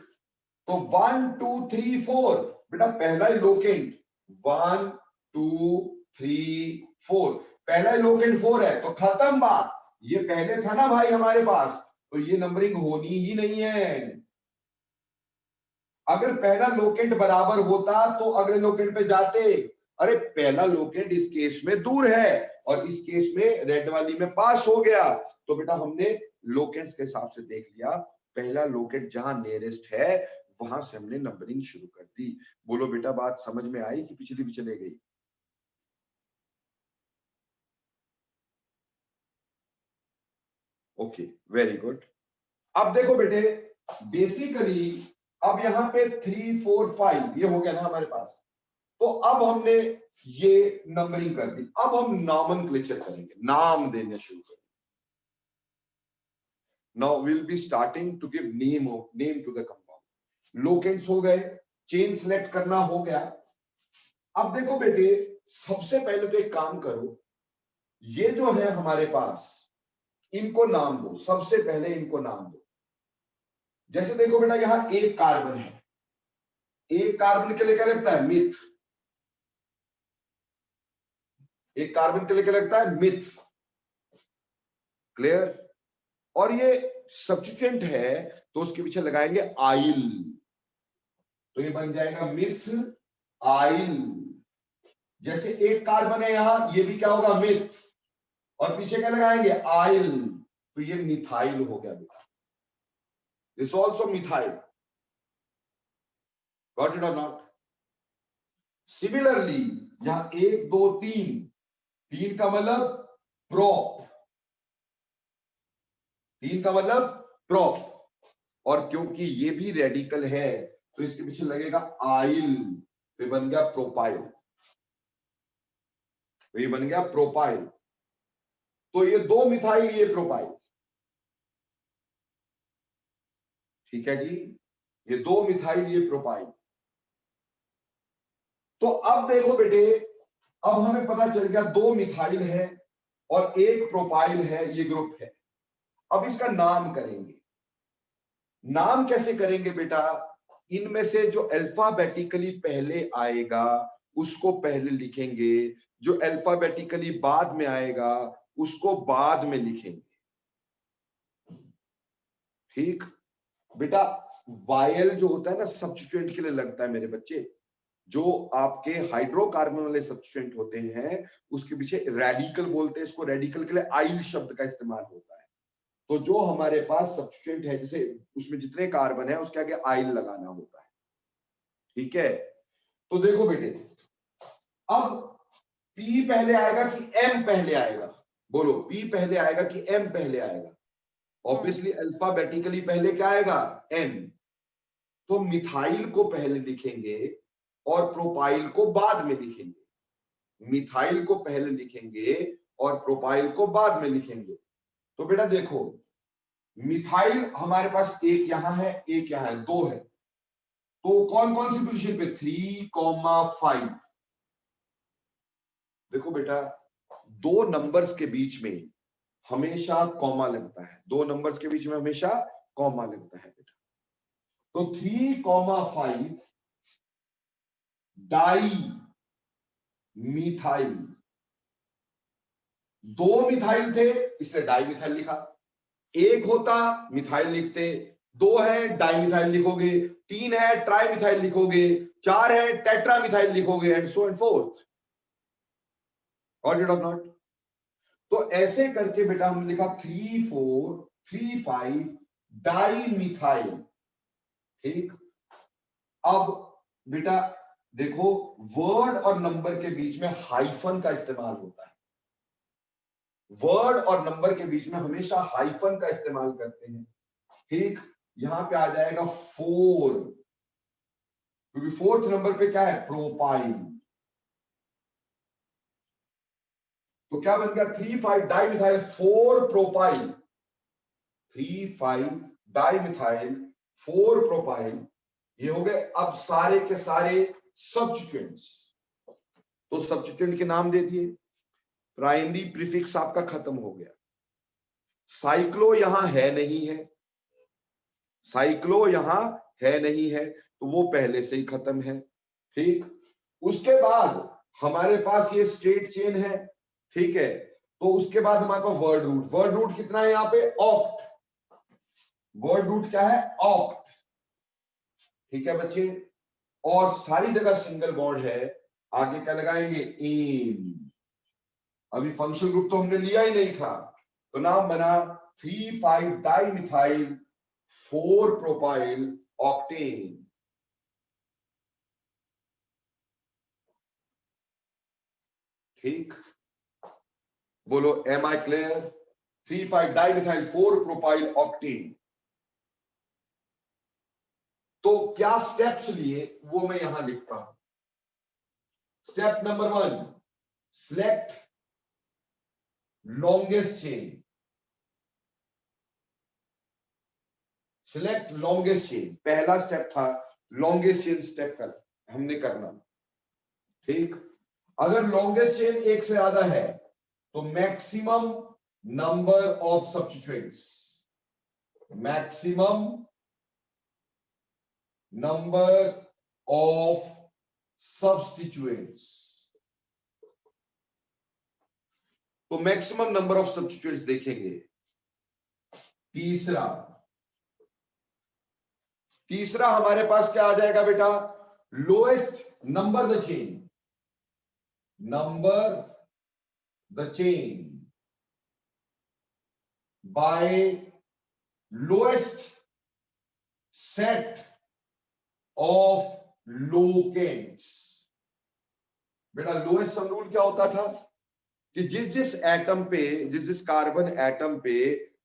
तो 1 2 3 4, बेटा पहला ही लोकेंट 1 2 3 4, पहला ही लोकेंट 4 है, तो खत्म बात। ये पहले था ना भाई हमारे पास, तो ये नंबरिंग होनी ही नहीं है। अगर पहला लोकेंट बराबर होता तो अगले लोकेंट पे जाते। अरे पहला लोकेंट इस केस में दूर है और इस केस में रेड वाली में पास हो गया, तो बेटा हमने लोकेंट्स के हिसाब से देख लिया, पहला लोकेंट जहां नियरेस्ट है वहां से हमने नंबरिंग शुरू कर दी। बोलो बेटा बात समझ में आई कि पिछली भी चले गई? Okay, very good. अब देखो बेटे, बेसिकली अब यहाँ पे 3 4 5 ये हो गया ना हमारे पास, तो अब हमने ये नंबरिंग कर दी। अब हम नॉमेनक्लेचर करेंगे, नाम देने शुरू करेंगे। Now will be starting to give name to the compound. Locants हो गए, चेन सिलेक्ट करना हो गया। अब देखो बेटे, सबसे पहले तो एक काम करो, ये जो है हमारे पास, इनको नाम दो। सबसे पहले इनको नाम दो। जैसे देखो बेटा, यहां एक कार्बन है, एक कार्बन के लिए क्या लगता है? मिथ। एक कार्बन के लिए क्या लगता है? मिथ। क्लियर? और ये सब्स्टिट्यूएंट है तो उसके पीछे लगाएंगे आइल, तो ये बन जाएगा मिथ आइल। जैसे एक कार्बन है यहां, ये भी क्या होगा? मिथ, और पीछे क्या लगाएंगे? आइल, तो ये मिथाइल हो गया बेटा। This also methyl. Got it और नॉट? सिमिलरली यहां 1 2 3, 3 का मतलब प्रोप, 3 का मतलब प्रोप, और क्योंकि ये भी रेडिकल है तो इसके पीछे लगेगा आइल, तो बन गया प्रोपाइल, तो ये बन गया प्रोपाइल। तो ये 2 मिथाइल, ये प्रोपाइल। ठीक है जी, ये 2 मिथाइल, ये प्रोपाइल। तो अब देखो बेटे, अब हमें पता चल गया 2 मिथाइल है और 1 प्रोपाइल है, ये ग्रुप है। अब इसका नाम करेंगे। नाम कैसे करेंगे बेटा? इनमें से जो अल्फाबेटिकली पहले आएगा उसको पहले लिखेंगे, जो अल्फाबेटिकली बाद में आएगा उसको बाद में लिखेंगे। ठीक बेटा, वायल जो होता है ना सब्स्टिट्यूएंट के लिए लगता है मेरे बच्चे, जो आपके हाइड्रोकार्बन वाले सब्स्टिट्यूएंट होते हैं उसके पीछे रेडिकल बोलते हैं इसको, रेडिकल के लिए आइल शब्द का इस्तेमाल होता है। तो जो हमारे पास सब्स्टिट्यूएंट है, जैसे उसमें जितने कार्बन है उसके आगे आइल लगाना होता है। ठीक है, तो देखो बेटे, अब P पहले आएगा कि M पहले आएगा? बोलो, P पहले आएगा कि M पहले आएगा? ऑब्वियसली अल्फाबेटिकली पहले क्या आएगा? M। तो मिथाइल को पहले लिखेंगे और प्रोपाइल को बाद में लिखेंगे। मिथाइल को पहले लिखेंगे और प्रोपाइल को बाद में लिखेंगे। तो बेटा देखो, मिथाइल हमारे पास एक यहां है, एक यहां है, 2 है, तो कौन कौन सी पोजीशन पे? 3,5। देखो बेटा, 2 नंबर्स के बीच में हमेशा कॉमा लगता है, 2 नंबर्स के बीच में हमेशा कॉमा लगता है बेटा। तो 3,5 डाई मिथाइल, 2 मिथाइल थे इसलिए डाई मिथाइल लिखा। एक होता मिथाइल लिखते, 2 है डाई मिथाइल लिखोगे, 3 है ट्राई मिथाइल लिखोगे, 4 है टेट्रा मिथाइल लिखोगे, and so and fourth. Got it और नॉट? तो ऐसे करके बेटा हमने लिखा 3 4 3 5 डाई मिथाइल। ठीक, अब बेटा देखो, वर्ड और नंबर के बीच में हाइफन का इस्तेमाल होता है। वर्ड और नंबर के बीच में हमेशा हाइफन का इस्तेमाल करते हैं। ठीक, यहां पे आ जाएगा 4, क्योंकि 4th नंबर पे क्या है? प्रोपाइल। तो क्या बन गया? 3 5 di methyl 4 propyl, 3 5 di methyl 4 propyl, ये हो गए अब सारे के सारे सब्स्टिट्यूएंट्स। तो सब्स्टिट्यूएंट के नाम दे दिए, प्राइमरी प्रीफिक्स आपका खत्म हो गया। साइक्लो यहां है नहीं है, साइक्लो यहां है नहीं है, तो वो पहले से ही खत्म है। ठीक, उसके बाद हमारे पास ये स्ट्रेट चेन है। ठीक है, तो उसके बाद हमारे पास वर्ड रूट, वर्ड रूट कितना है यहाँ पे, ऑक्ट। वर्ड रूट क्या है, ऑक्ट। ठीक है बच्चे, और सारी जगह सिंगल बॉन्ड है, आगे क्या लगाएंगे, इन। अभी फंक्शनल ग्रुप तो हमने लिया ही नहीं था, तो नाम बना 3,5 डाइमिथाइल 4 प्रोपाइल ऑक्टेन। ठीक, बोलो am I clear? 3,5 dimethyl 4 propyl octane. तो क्या स्टेप्स लिए वो मैं यहां लिखता हूं। Step number 1, select longest chain. Select longest chain, पहला स्टेप था लॉन्गेस्ट चेन स्टेप कर हमने करना। ठीक, अगर लॉन्गेस्ट चेन एक से ज्यादा है तो maximum number of substituents, maximum number of substituents. तो मैक्सिमम नंबर ऑफ सब्स्टिट्यूएंट्स देखेंगे। तीसरा, तीसरा हमारे पास क्या आ जाएगा बेटा, lowest number the chain, number the chain by lowest set of locants. बेटा लोएस्ट सम रूल क्या होता था कि जिस जिस एटम पे, जिस जिस कार्बन एटम पे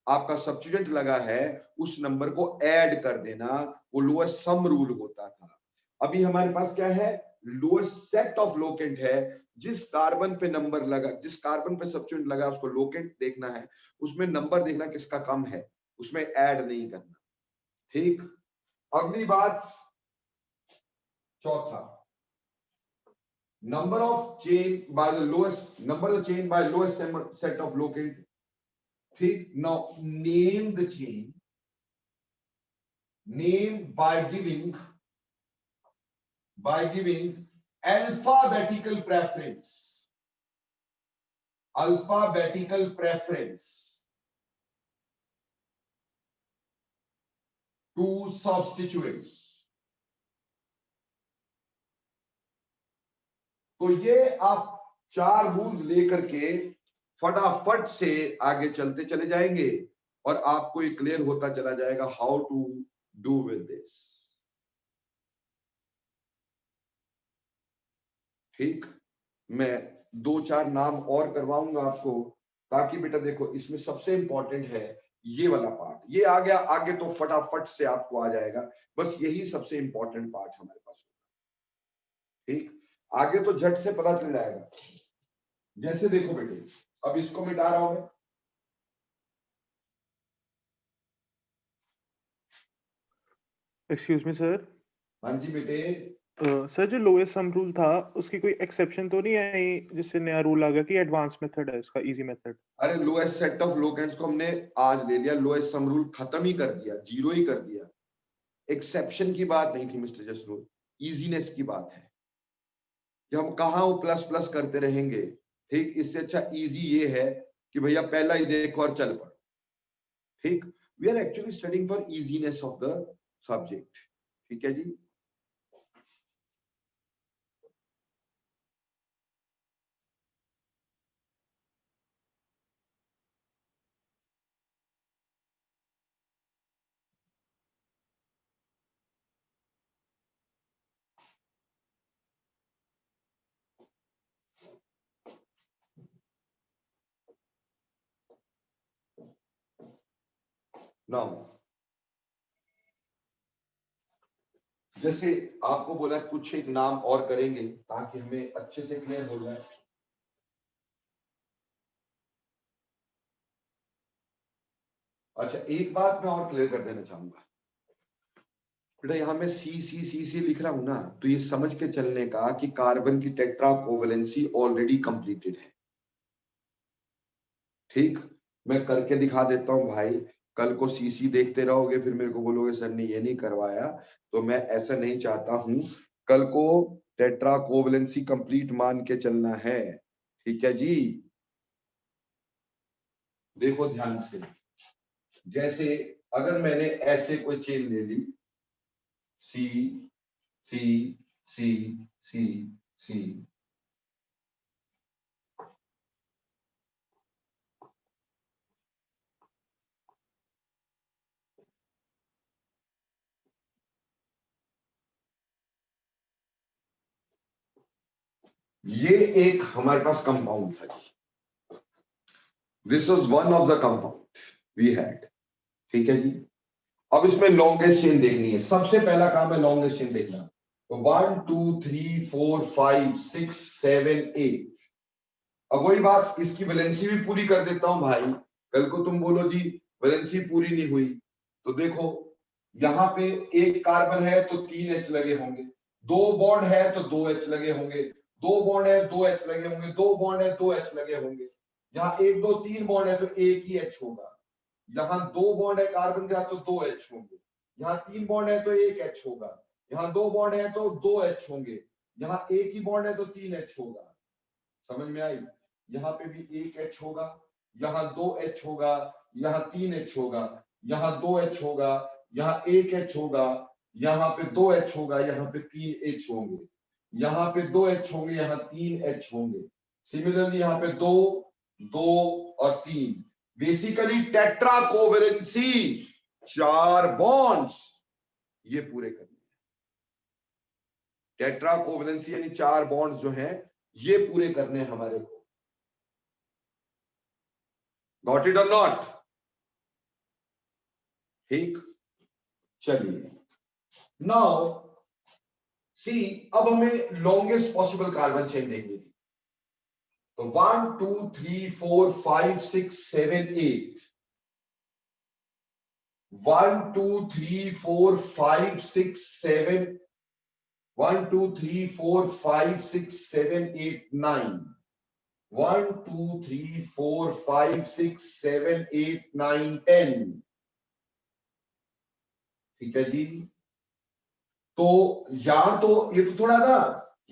आपका सब्स्टिट्यूएंट लगा है उस नंबर को ऐड कर देना, वो लोएस्ट सम रूल होता था। अभी हमारे पास क्या है, लोएस्ट सेट ऑफ लोकेंट है। जिस कार्बन पे नंबर लगा, जिस कार्बन पे सब्स्टिट्यूएंट लगा उसको लोकेंट देखना है, उसमें नंबर देखना किसका कम है, उसमें ऐड नहीं करना। ठीक, अगली बात, चौथा, number of chain by the lowest, number the chain by lowest set of locant. ठीक, now name the chain, name by giving alphabetical preference, alphabetical preference to substituents. तो ये आप 4 रूल्स लेकर के फटाफट से आगे चलते चले जाएंगे और आपको ये क्लियर होता चला जाएगा how to do with this. ठीक, मैं 2-4 नाम और करवाऊंगा आपको, ताकि बेटा देखो इसमें सबसे इंपॉर्टेंट है ये वाला पार्ट। ये आ गया, आगे तो फटाफट से आपको आ जाएगा, बस यही सबसे इंपॉर्टेंट पार्ट हमारे पास होगा। ठीक, आगे तो झट से पता चल जाएगा। जैसे देखो बेटे, अब इसको मिटा रहा हूं मैं, एक्सक्यूज मी सर। हाँ जी बेटे। सर जो लोएस्ट सम रूल था उसकी कोई एक्सेप्शन तो नहीं आई, जिससे नया रूल आ गया कि एडवांस मेथड है इसका, इजी मेथड? अरे लोएस्ट सेट ऑफ लोकेंट्स को हमने आज ले लिया, लोएस्ट सम रूल खत्म ही कर दिया, जीरो ही कर दिया। एक्सेप्शन की बात नहीं थी मिस्टर जसरूल, इजीनेस की बात है कि हम कहाँ वो प्लस प्लस करते रहेंगे। ठीक, इससे अच्छा इजी ये है कि भैया पहला ही देखो और चल पड़ो। ठीक, we are actually studying for easiness of the subject. ठीक है जी। नाउ जैसे आपको बोला कुछ एक नाम और करेंगे ताकि हमें अच्छे से क्लियर हो जाए। अच्छा, एक बात मैं और क्लियर कर देना चाहूंगा, बेटा यहाँ मैं सी लिख रहा हूं ना, तो ये समझ के चलने का कि कार्बन की टेट्रा कोवेलेंसी ऑलरेडी कंप्लीटेड है। ठीक, मैं करके दिखा देता हूं भाई, कल को सी देखते रहोगे फिर मेरे को बोलोगे सर ने ये नहीं करवाया, तो मैं ऐसा नहीं चाहता हूं। कल को टेट्रा कोवेलेंसी कंप्लीट मान के चलना है, ठीक है जी। देखो ध्यान से, जैसे अगर मैंने ऐसे कोई चेन ले ली, सी सी सी सी सी, ये एक हमारे पास कंपाउंड था जी, this was one of the compound we had, ठीक है जी। अब इसमें लॉन्गेस्ट चेन देखनी है, सबसे पहला काम है लॉन्गेस्ट चेन देखना। तो 1 2 3 4 5 6 7 8। अब वही बात, इसकी वैलेंसी भी पूरी कर देता हूं भाई, कल को तुम बोलो जी वैलेंसी पूरी नहीं हुई, तो देखो यहाँ पे एक कार्बन है तो 3 H लगे होंगे, 2 बॉन्ड है तो 2 H लगे होंगे, 2 बॉन्ड है 2 H लगे होंगे, 2 बॉन्ड है 2 H लगे होंगे। यहाँ 1 2 3 बॉन्ड है तो एक ही H होगा। यहाँ 2 बॉन्ड है कार्बन के साथ तो 2 H होंगे। यहाँ 3 बॉन्ड है तो 1 H होगा। यहाँ 2 बॉन्ड है तो 2 H होंगे। यहाँ एक ही बॉन्ड है तो 3 H होगा। समझ में आई? यहाँ पे भी 1 H होगा, यहाँ 2 H होगा, यहाँ 3 H होगा, यहाँ 2 H होगा, यहाँ 1 H होगा, यहाँ पे 2 H होगा, यहाँ पे 3 H होंगे, यहाँ पे 2 H होंगे, यहाँ 3 H होंगे। सिमिलरली यहाँ पे 2 2 और 3। बेसिकली टेट्रा कोवेलेंसी 4 बॉन्ड्स ये पूरे करने हैं। टेट्रा कोवेलेंसी यानी 4 बॉन्ड्स जो हैं ये पूरे करने हैं हमारे को। गॉट इट और नॉट? ठीक, चलिए नाउ सी, अब हमें लॉन्गेस्ट पॉसिबल कार्बन चेन देखनी थी। तो 1 2 3 4 5 6 7 8, 1 2 3 4 5 6 7, 1 2 3 4 5 6 7 8 9, 1 2 3 4 5 6 7 8 9 10। ठीक है जी। तो या तो ये तो थोड़ा ना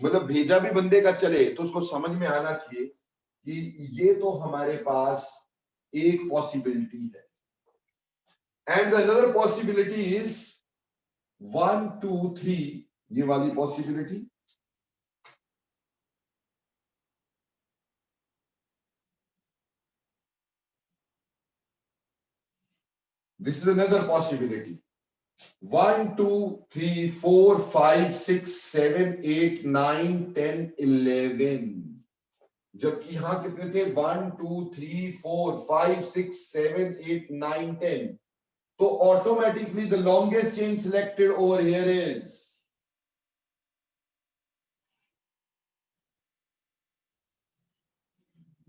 मतलब भेजा भी बंदे का चले तो उसको समझ में आना चाहिए कि ये तो हमारे पास एक पॉसिबिलिटी है, एंड अनदर पॉसिबिलिटी इज 1 2 3, ये वाली possibility, this is another possibility 1 2 3 4 5 6 7 8 9 10 11। जबकि यहां कितने थे? 1 2 3 4 5 6 7 8 9 10। तो automatically the longest chain selected over here is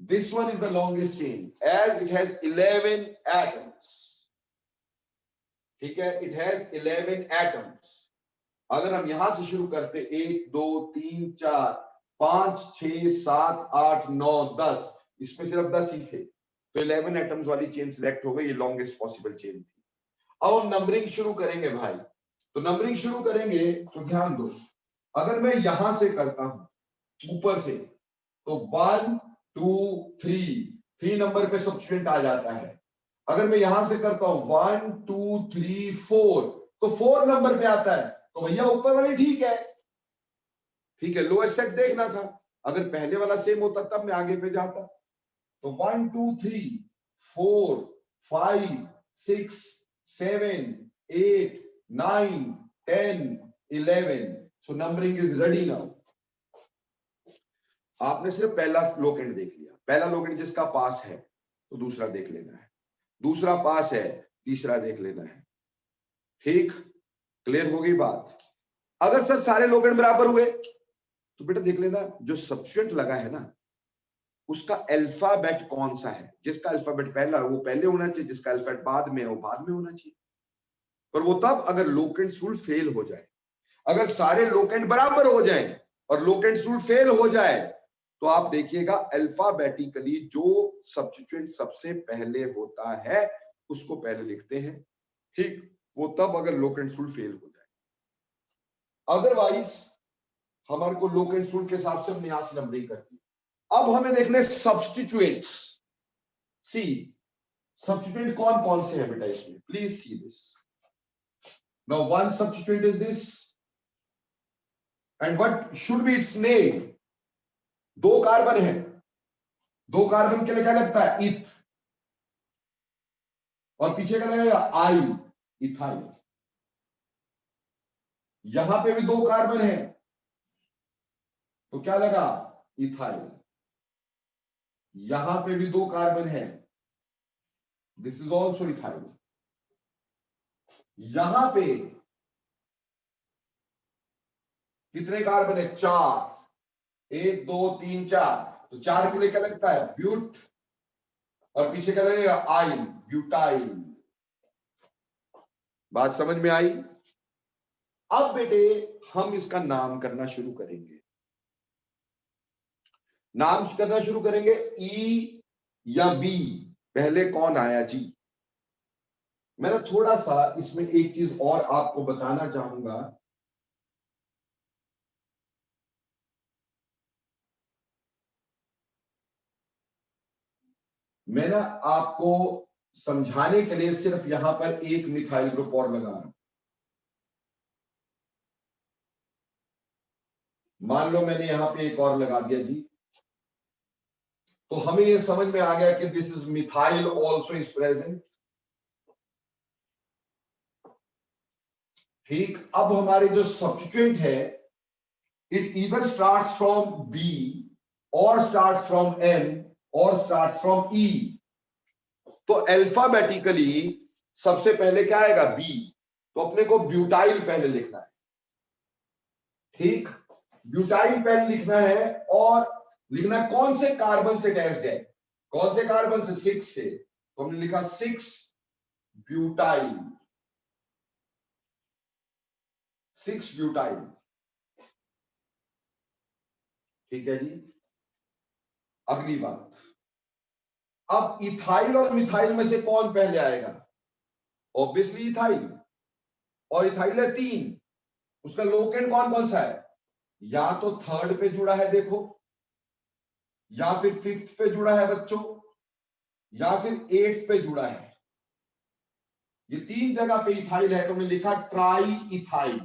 this one is the longest chain as it has 11 atoms. ठीक है, it has 11 atoms. अगर हम यहां से शुरू करते 1 2 3 4 5 6 7 8 9 10, इसमें सिर्फ 10 ही थे, तो 11 एटम्स वाली चेन सिलेक्ट हो गई, ये लॉन्गेस्ट पॉसिबल चेन थी। अब हम नंबरिंग शुरू करेंगे भाई, तो नंबरिंग शुरू करेंगे तो ध्यान दो, अगर मैं यहां से करता हूं ऊपर से तो 1 2 3 नंबर पे सब्स्टिट्यूएंट आ जाता है। अगर मैं यहां से करता हूं 1 2 3 4 तो 4 नंबर पे आता है, तो भैया ऊपर वाली ठीक है, ठीक है, लोएस्ट सेट देखना था। अगर पहले वाला सेम होता तब मैं आगे पे जाता। तो 1 2 3 4 5 6 7 8 9 10 11। सो नंबरिंग इज रेडी नाउ। आपने सिर्फ पहला लोकेंट देख लिया, पहला लोकेंट जिसका पास है तो दूसरा देख लेना है, दूसरा पास है तीसरा देख लेना है। ठीक, क्लियर हो गई बात? अगर सर सारे लोकेंट बराबर हुए तो बेटा देख लेना जो सब्स्टिट्यूएंट लगा है ना उसका अल्फाबेट कौन सा है। जिसका अल्फाबेट पहला वो पहले होना चाहिए, जिसका अल्फाबेट बाद में है वो बाद में होना चाहिए। पर वो तब अगर लोकेंट्स रूल फेल हो जाए। अगर सारे लोकेंट बराबर हो जाएं और लोकेंट्स रूल फेल हो जाए तो आप देखिएगा अल्फाबेटिकली जो सब्स्टिट्यूएंट सबसे पहले होता है उसको पहले लिखते हैं, ठीक। वो तब अगर लोकेंट्स रूल फेल हो जाए, अदरवाइज हमारे को लोकेंट्स रूल के हिसाब से हमने यहां से नंबरिंग करती है। अब हमें देखने सब्स्टिट्यूएंट्स। सी सब्स्टिट्यूएंट कौन कौन से हैं बेटा इसमें, please see this. Now one substituent is this and what should be it's name. दो कार्बन है, दो कार्बन के लिए क्या लगता है, इथ, और पीछे का लगेगा आई, इथाइल। यहां पे भी दो कार्बन है तो क्या लगा, इथाइल। यहां पे भी दो कार्बन है, दिस इज ऑल्सो इथाइल। यहां पे कितने कार्बन है, चार, 1 2 3 4, तो चार के लिए क्या लगता है, ब्यूट, और पीछे क्या लगेगा, आइल, ब्यूटाइल। बात समझ में आई। अब बेटे हम इसका नाम करना शुरू करेंगे, नाम करना शुरू करेंगे, ई या बी, पहले कौन आया जी। मैं ना थोड़ा सा इसमें एक चीज और आपको बताना चाहूंगा। मैं ना आपको समझाने के लिए सिर्फ यहां पर एक मिथाइल ग्रुप और लगा रहा हूं। मान लो मैंने यहां पे एक और लगा दिया जी, तो हमें ये समझ में आ गया कि this is methyl also is present, ठीक। अब हमारे जो सब्स्टिट्यूएंट है, it either start from B और स्टार्ट फ्रॉम एम और स्टार्ट फ्रॉम ई। तो अल्फाबेटिकली सबसे पहले क्या आएगा, बी, तो अपने को ब्यूटाइल पहले लिखना है, ठीक। ब्यूटाइल पहले लिखना है, और लिखना कौन से कार्बन से अटैच्ड है, कौन से कार्बन से, 6 से, तो हमने लिखा 6 ब्यूटाइल, 6 ब्यूटाइल, ठीक है जी। अगली बात, अब इथाइल और मिथाइल में से कौन पहले आएगा, ऑब्वियसली इथाइल, और इथाइल है 3, उसका लोकेंट कौन कौन सा है, या तो थर्ड पे जुड़ा है देखो, या फिर 5th पे जुड़ा है बच्चों, या फिर 8th पे जुड़ा है। ये 3 जगह पे इथाइल है, तो मैंने लिखा try ethyl,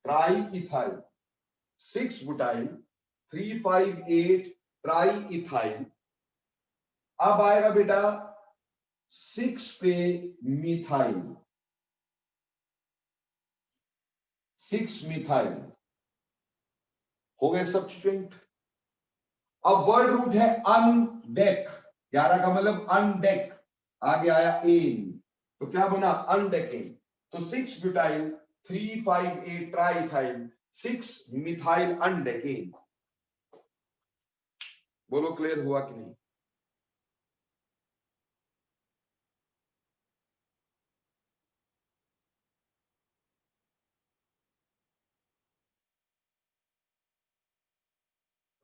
try ethyl, 6 butyl, 3 5 8 try ethyl. अब आएगा बेटा 6 पे मिथाइल, 6 मिथाइल हो गए सब्स्टिट्यूएंट। अब वर्ड रूट है अनडेक, 11 का मतलब अनडेक, आगे आया एन, तो क्या बना, अनडेकिंग। तो 6 ब्यूटाइल 3 5 8 ट्राइथाइल 6 मिथाइल अनडेकिंग। बोलो क्लियर हुआ कि नहीं।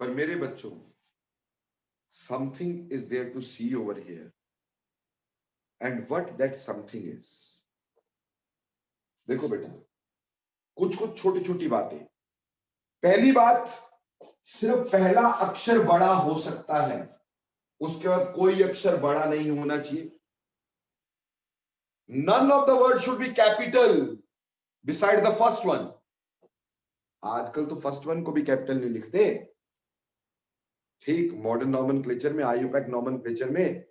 पर मेरे बच्चों, something is there to see over here, and what that something is, देखो बेटा, कुछ कुछ छोटी छोटी बातें। पहली बात, सिर्फ पहला अक्षर बड़ा हो सकता है, उसके बाद कोई अक्षर बड़ा नहीं होना चाहिए। None of the words should be capital beside the first one। आजकल तो फर्स्ट वन को भी कैपिटल नहीं लिखते, ठीक। मॉडर्न नॉमेनक्लेचर में, आईयूपैक नॉमेनक्लेचर में,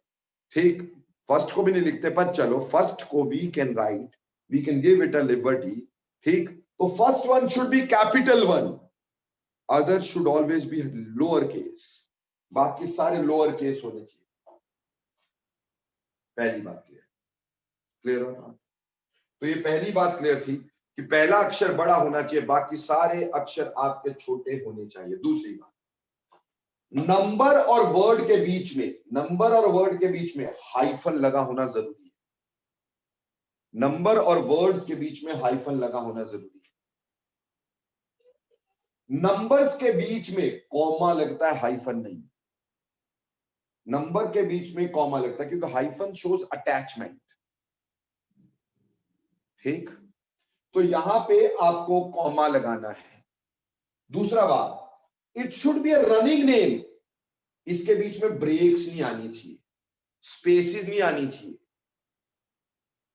ठीक, फर्स्ट को भी नहीं लिखते, पर चलो फर्स्ट को we can write, we can give it a liberty, ठीक। तो first one should be capital one, other should always be lower case, बाकी सारे लोअर केस होने चाहिए। पहली बात क्लियर, क्लियर हो ना। तो ये पहली बात क्लियर थी कि पहला अक्षर बड़ा होना चाहिए, बाकी सारे अक्षर आपके छोटे होने चाहिए। दूसरी बात, नंबर और वर्ड के बीच में, नंबर और वर्ड के बीच में हाइफन लगा होना जरूरी है। नंबर और वर्ड्स के बीच में हाइफन लगा होना जरूरी है। नंबर्स के बीच में कॉमा लगता है, हाइफन नहीं। नंबर के बीच में कॉमा लगता है क्योंकि हाइफन शोज अटैचमेंट। ठीक, तो यहां पे आपको कॉमा लगाना है। दूसरा बात, it should be a running name. इसके बीच में ब्रेक्स नहीं आनी चाहिए, स्पेसिस नहीं आनी चाहिए।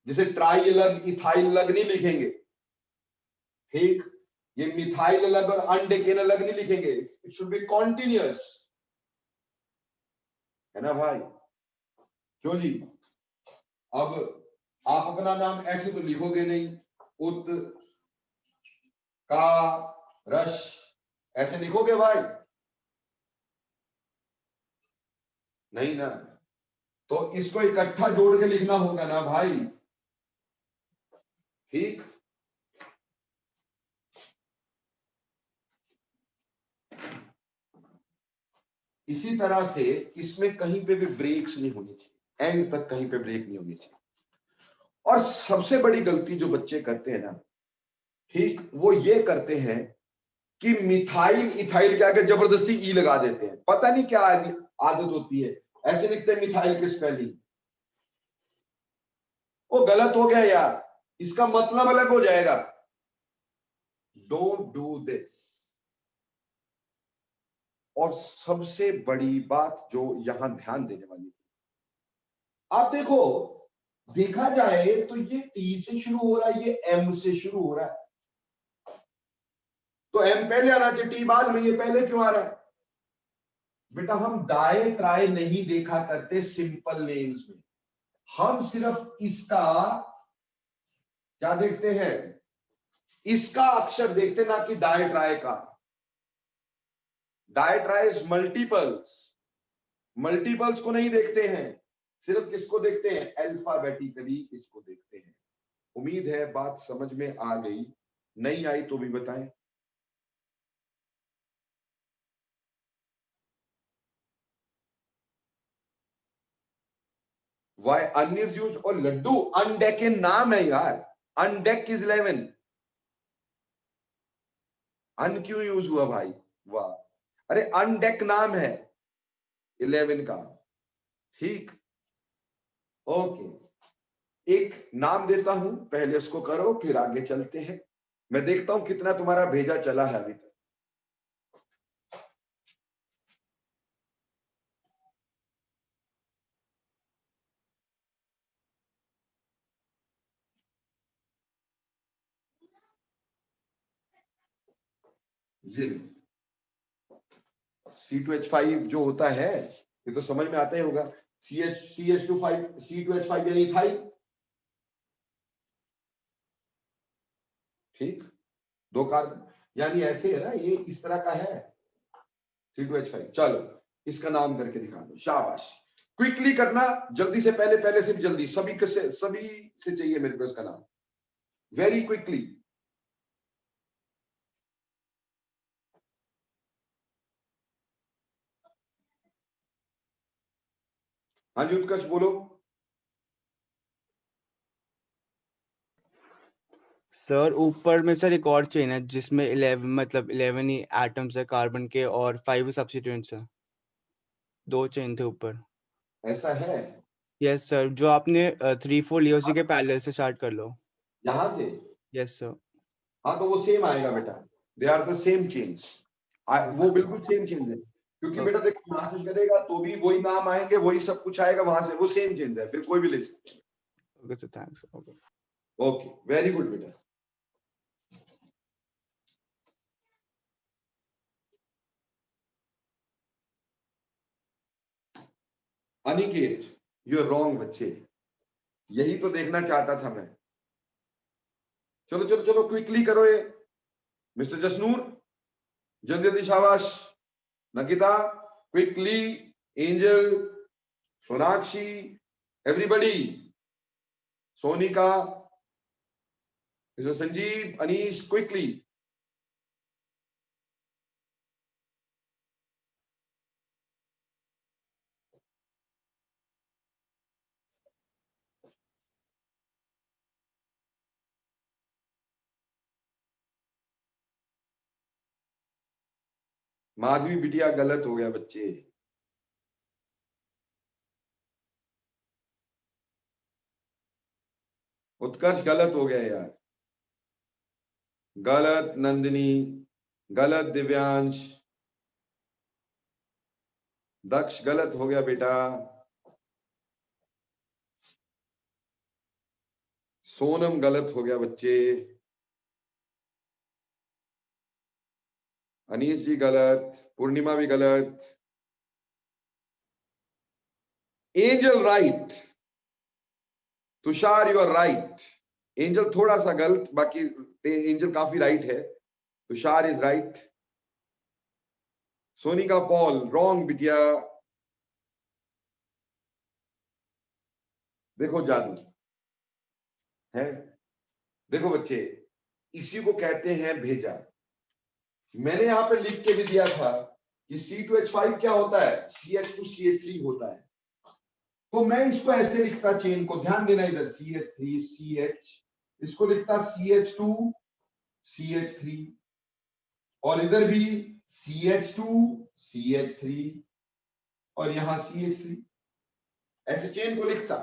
जैसे ट्राई अलग, इथाइल अलग नहीं लिखेंगे। ठीक, ये मिथाइल अलग और अनडेकेन अलग नहीं लिखेंगे। इट शुड बी कॉन्टिन्यूअस, है ना भाई? क्यों जी? अब आप अपना नाम ऐसे तो लिखोगे नहीं, उत का रश ऐसे लिखोगे भाई? नहीं ना, तो इसको इकट्ठा जोड़ के लिखना होगा ना भाई। ठीक, इसी तरह से इसमें कहीं पे भी ब्रेक्स नहीं होनी चाहिए, एंड तक कहीं पे ब्रेक नहीं होनी चाहिए। और सबसे बड़ी गलती जो बच्चे करते हैं ना, ठीक, वो ये करते हैं कि मिथाइल इथाइल के आगे जबरदस्ती ई लगा देते हैं। पता नहीं क्या आदत होती है, ऐसे लिखते हैं मिथाइल की स्पेलिंग। वो गलत हो गया यार, इसका मतलब अलग हो जाएगा। Don't do this. और सबसे बड़ी बात जो यहां ध्यान देने वाली है, आप देखो, देखा जाए तो ये टी से शुरू हो रहा है, ये एम से शुरू हो रहा है। तो एम पहले आना चाहिए, टी बाद में, ये पहले क्यों आ रहा है? बेटा हम डाई ट्राई नहीं देखा करते सिंपल नेम्स में, हम सिर्फ इसका क्या देखते हैं, इसका अक्षर देखते, ना कि डाई ट्राई का। डाई ट्राइज मल्टीपल्स, मल्टीपल्स को नहीं देखते हैं, सिर्फ किसको देखते हैं, अल्फाबेटिकली इसको देखते हैं। उम्मीद है बात समझ में आ गई, नहीं आई तो भी बताएं। वाई अन इज यूज, और लड्डू अनडेकन नाम है यार, अनडेक इज 11। अन क्यों यूज हुआ भाई? वाह, अरे अनडेक नाम है 11 का। ठीक, ओके, एक नाम देता हूं, पहले उसको करो फिर आगे चलते हैं। मैं देखता हूं कितना तुम्हारा भेजा चला है अभी तक। ये C2H5 जो होता है, ये तो समझ में आता ही होगा। CH2 5 C2H5 यानी इथाइल। ठीक, दो कार्बन, यानी ऐसे है ना, ये इस तरह का है C2H5। चलो इसका नाम करके दिखा दो, शाबाश। क्विकली करना, जल्दी से, पहले पहले से जल्दी, सभी से चाहिए मेरे को इसका नाम, वेरी क्विकली। हाँ जी उत्कर्ष बोलो। सर ऊपर में सर एक और चेन है जिसमें 11 मतलब 11 ही एटम्स है कार्बन के और 5 सब्स्टिट्यूएंट्स है। दो चेन थे ऊपर। ऐसा है? यस सर, जो आपने 3 4 लिए उसी के पैरेलल से स्टार्ट कर लो। यहां से? Yes sir. हाँ तो वो सेम आएगा बेटा, they are the same chains, वो बिल्कुल सेम चेन्स है। क्योंकि बेटा देखो, यहां से करेगा तो भी वही नाम आएंगे, वही सब कुछ आएगा, वहां से वो सेम चेन्स है, फिर कोई भी ले सकते हैं। Okay sir, thanks. Okay okay, very good बेटा। अनिकेत, यू आर रॉन्ग बच्चे, यही तो देखना चाहता था मैं। चलो चलो चलो क्विकली करो ये। मिस्टर जसनूर, जल्दी जल्दी, शाबाश। Nakita, quickly. Angel, Sonakshi, everybody, Sonika, Mister Sanjeev, Anish, quickly. Madhavi बिटिया गलत हो गया बच्चे। उत्कर्ष गलत हो गया यार, गलत नंदिनी, गलत दिव्यांश, दक्ष गलत हो गया बेटा, सोनम गलत हो गया बच्चे, अनीश जी गलत, पूर्णिमा भी गलत, Angel right, Tushar you are right, Angel थोड़ा सा गलत, बाकी एंजल काफी राइट है, Tushar is right, Sonika Paul wrong बिटिया। देखो जादू है, देखो बच्चे, इसी को कहते हैं भेजा। मैंने यहां पे लिख के भी दिया था कि C2H5 क्या होता है, CH2CH3 होता है। तो मैं इसको ऐसे लिखता, चेन को ध्यान देना इधर, CH3 CH, इसको लिखता CH2 CH3, और इधर भी CH2 CH3, और यहां CH3, ऐसे चेन को लिखता।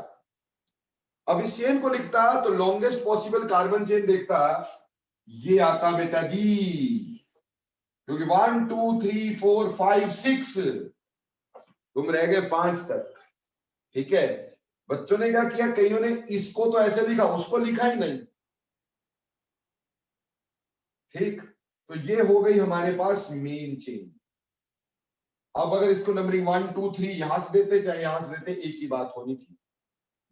अब इस चेन को लिखता तो लॉन्गेस्ट पॉसिबल कार्बन चेन देखता, ये आता बेटा जी, क्योंकि 1 2 3 4 5 6, तुम रह गए 5 तक। ठीक है, बच्चों ने क्या किया, कईयों ने इसको तो ऐसे लिखा, उसको लिखा ही नहीं। ठीक, तो ये हो गई हमारे पास मेन चेन। अब अगर इसको नंबरिंग 1 2 3 यहां से देते चाहे यहां से देते, एक ही बात होनी थी,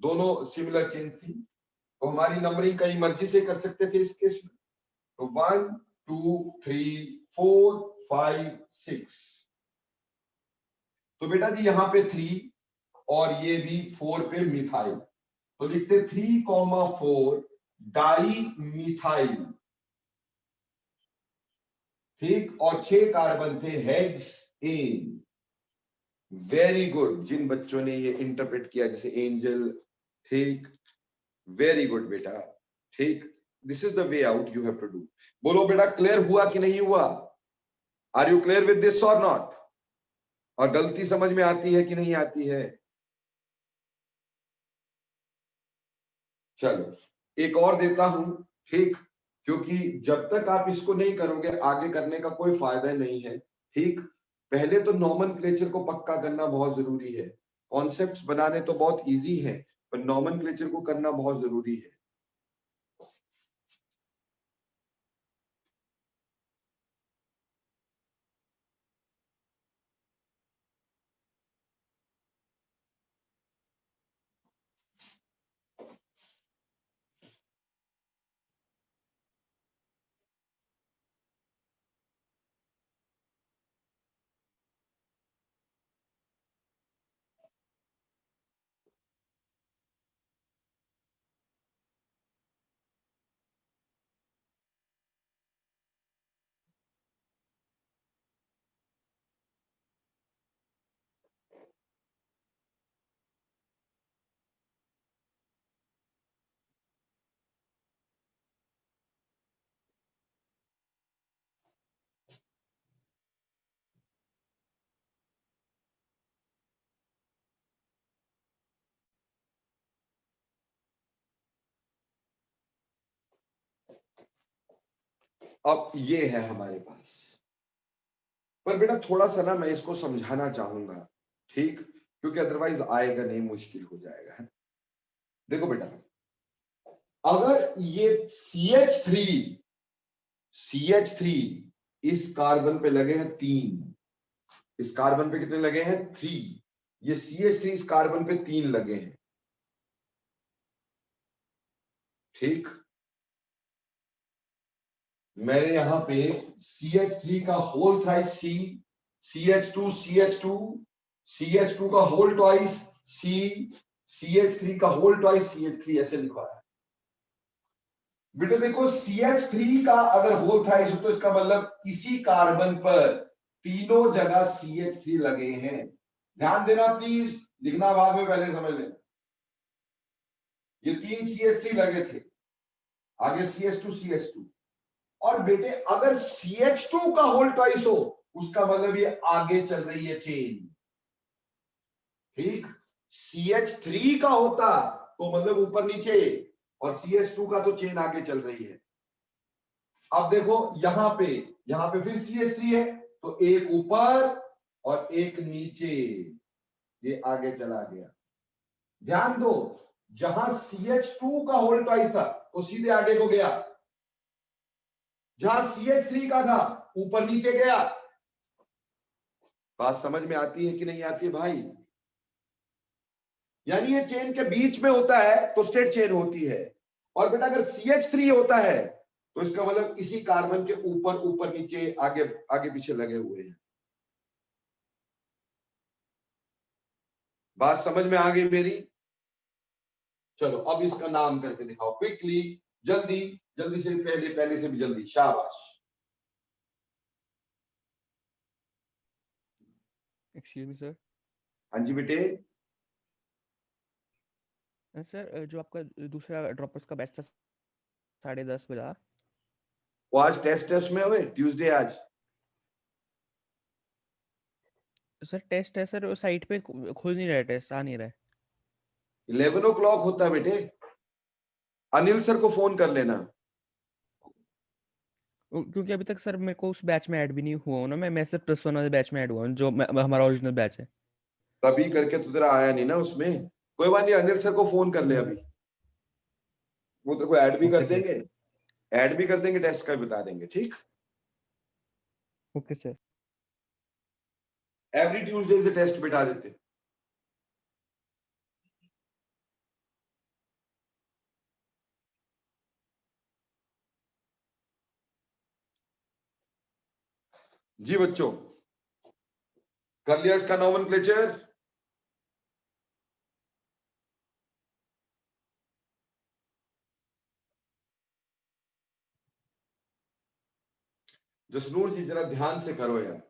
दोनों सिमिलर चेन थी, तो हमारी नंबरिंग कहीं मर्जी से कर सकते थे इस केस में। तो 1 2 3 4 5 6, तो बेटा जी यहां पे 3 और ये भी 4 पे मिथाइल, तो लिखते 3,4 डाई मिथाइल। ठीक, और 6 कार्बन थे हेक्सेन। वेरी गुड, जिन बच्चों ने ये इंटरप्रेट किया, जैसे एंजल, ठीक, वेरी गुड बेटा। ठीक, this is the way out you have to do. बोलो बेटा, क्लियर हुआ कि नहीं हुआ? Are you clear with this और नॉट? और गलती समझ में आती है कि नहीं आती है? चलो एक और देता हूं, ठीक, क्योंकि जब तक आप इसको नहीं करोगे आगे करने का कोई फायदा नहीं है। ठीक, पहले तो नॉमेनक्लेचर को पक्का करना बहुत जरूरी है। कॉन्सेप्ट्स बनाने तो बहुत इजी है, पर नॉमेनक्लेचर को करना बहुत जरूरी है। अब ये है हमारे पास, पर बेटा थोड़ा सा ना मैं इसको समझाना चाहूंगा, ठीक, क्योंकि अदरवाइज आएगा नहीं, मुश्किल हो जाएगा। देखो बेटा, अगर ये CH3 इस कार्बन पे लगे हैं 3, इस कार्बन पे कितने लगे हैं 3, ये CH3 इस कार्बन पे 3 लगे हैं। ठीक, मैंने यहां पे CH3 का होल थ्राइस C, CH2 का होल ट्वाइस C, CH3 का होल ट्वाइस CH3 ऐसे लिखा है। बेटा देखो, CH3 का अगर होल थ्राइस हो तो इसका मतलब इसी कार्बन पर तीनों जगह CH3 लगे हैं। ध्यान देना प्लीज, लिखना बाद में, पहले समझ लेना। ये 3 CH3 लगे थे, आगे CH2 और बेटे अगर CH2 का होल ट्वाइस हो उसका मतलब ये आगे चल रही है चेन। ठीक, CH3 का होता तो मतलब ऊपर नीचे, और CH2 का तो चेन आगे चल रही है। अब देखो यहां पे फिर CH3 है, तो एक ऊपर और एक नीचे, ये आगे चला गया। ध्यान दो, जहां CH2 का होल ट्वाइस था वो सीधे आगे को गया, जहां CH3 का था ऊपर नीचे गया। बात समझ में आती है कि नहीं आती है भाई? यानी ये चेन के बीच में होता है तो स्ट्रेट चेन होती है, और बेटा अगर CH3 होता है तो इसका मतलब इसी कार्बन के ऊपर ऊपर नीचे आगे आगे पीछे लगे हुए हैं। बात समझ में आ गई मेरी? चलो अब इसका नाम करके दिखाओ क्विकली, जल्दी जल्दी से, पहले से भी जल्दी, शाबाश। Excuse me sir. हाँ जी बेटे। सर जो आपका दूसरा ड्रॉपर्स का बैच था 10:30 बजा, वो आज टेस्ट में हुए, ट्यूसडे आज। सर टेस्ट है सर, साइट पे खुल नहीं रहा है, टेस्ट आ नहीं रहा है। 11 o'clock होता है बेटे। अनिल सर को फोन कर लेना। क्योंकि अभी तक सर मेरे को उस बैच में ऐड भी नहीं हुआ हूं ना, मैं सिर्फ +1 वाले बैच में ऐड हुआ हूं जो हमारा ओरिजिनल बैच है। तभी करके तो तेरा आया नहीं ना उसमें। कोई बात नहीं, अनिल सर को फोन कर ले अभी, वो तेरे को ऐड भी कर ओके सर। देंगे, ऐड भी कर देंगे, टेस्ट का भी बता देंगे। ठीक, ओके सर। एवरी ट्यूसडे से टेस्ट बिठा देते। जी बच्चों, कर लिया इसका नोमेनक्लेचर? जसनूर जी जरा ध्यान से करो यार।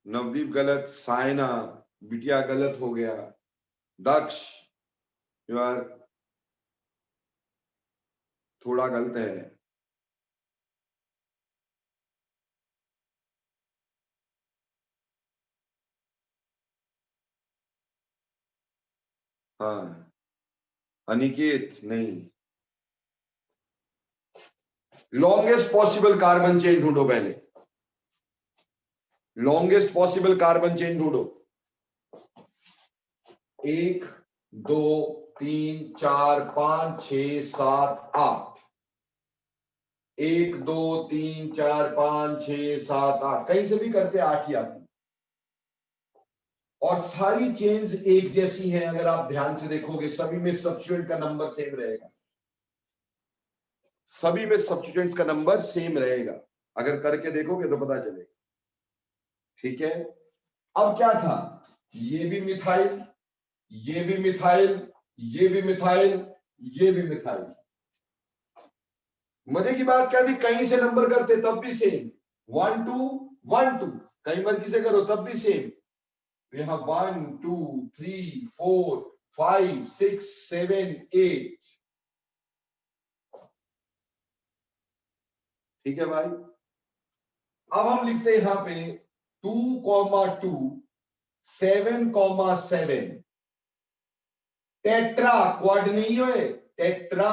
नवदीप गलत, साइना बिटिया गलत हो गया, दक्ष यार थोड़ा गलत है। हाँ, अनिकेत नहीं। लॉन्गेस्ट पॉसिबल कार्बन चेन ढूंढो पहले, लॉन्गेस्ट पॉसिबल कार्बन चेन ढूंढो। 1 2 3 4 5 6 7 8, 1 2 3 4 5 6 7 8, कहीं से भी करते 8 ही आती, और सारी चेन्स एक जैसी हैं। अगर आप ध्यान से देखोगे सभी में सब्स्टिट्यूएंट का नंबर सेम रहेगा, सभी में सब्स्टिट्यूएंट्स का नंबर सेम रहेगा, अगर करके देखोगे तो पता चलेगा। ठीक है, अब क्या था, ये भी मिथाइल, ये भी मिथाइल, ये भी मिथाइल, ये भी मिथाइल। मजे की बात क्या थी, कहीं से नंबर करते तब भी सेम, 1 2 1 2, कहीं मर्जी से करो तब भी सेम। यहां 1 2 3 4 5 6 7 8। ठीक है भाई, अब हम लिखते हैं यहां पे 2 2 7 7, टेट्रा क्वाड नहीं है, टेट्रा,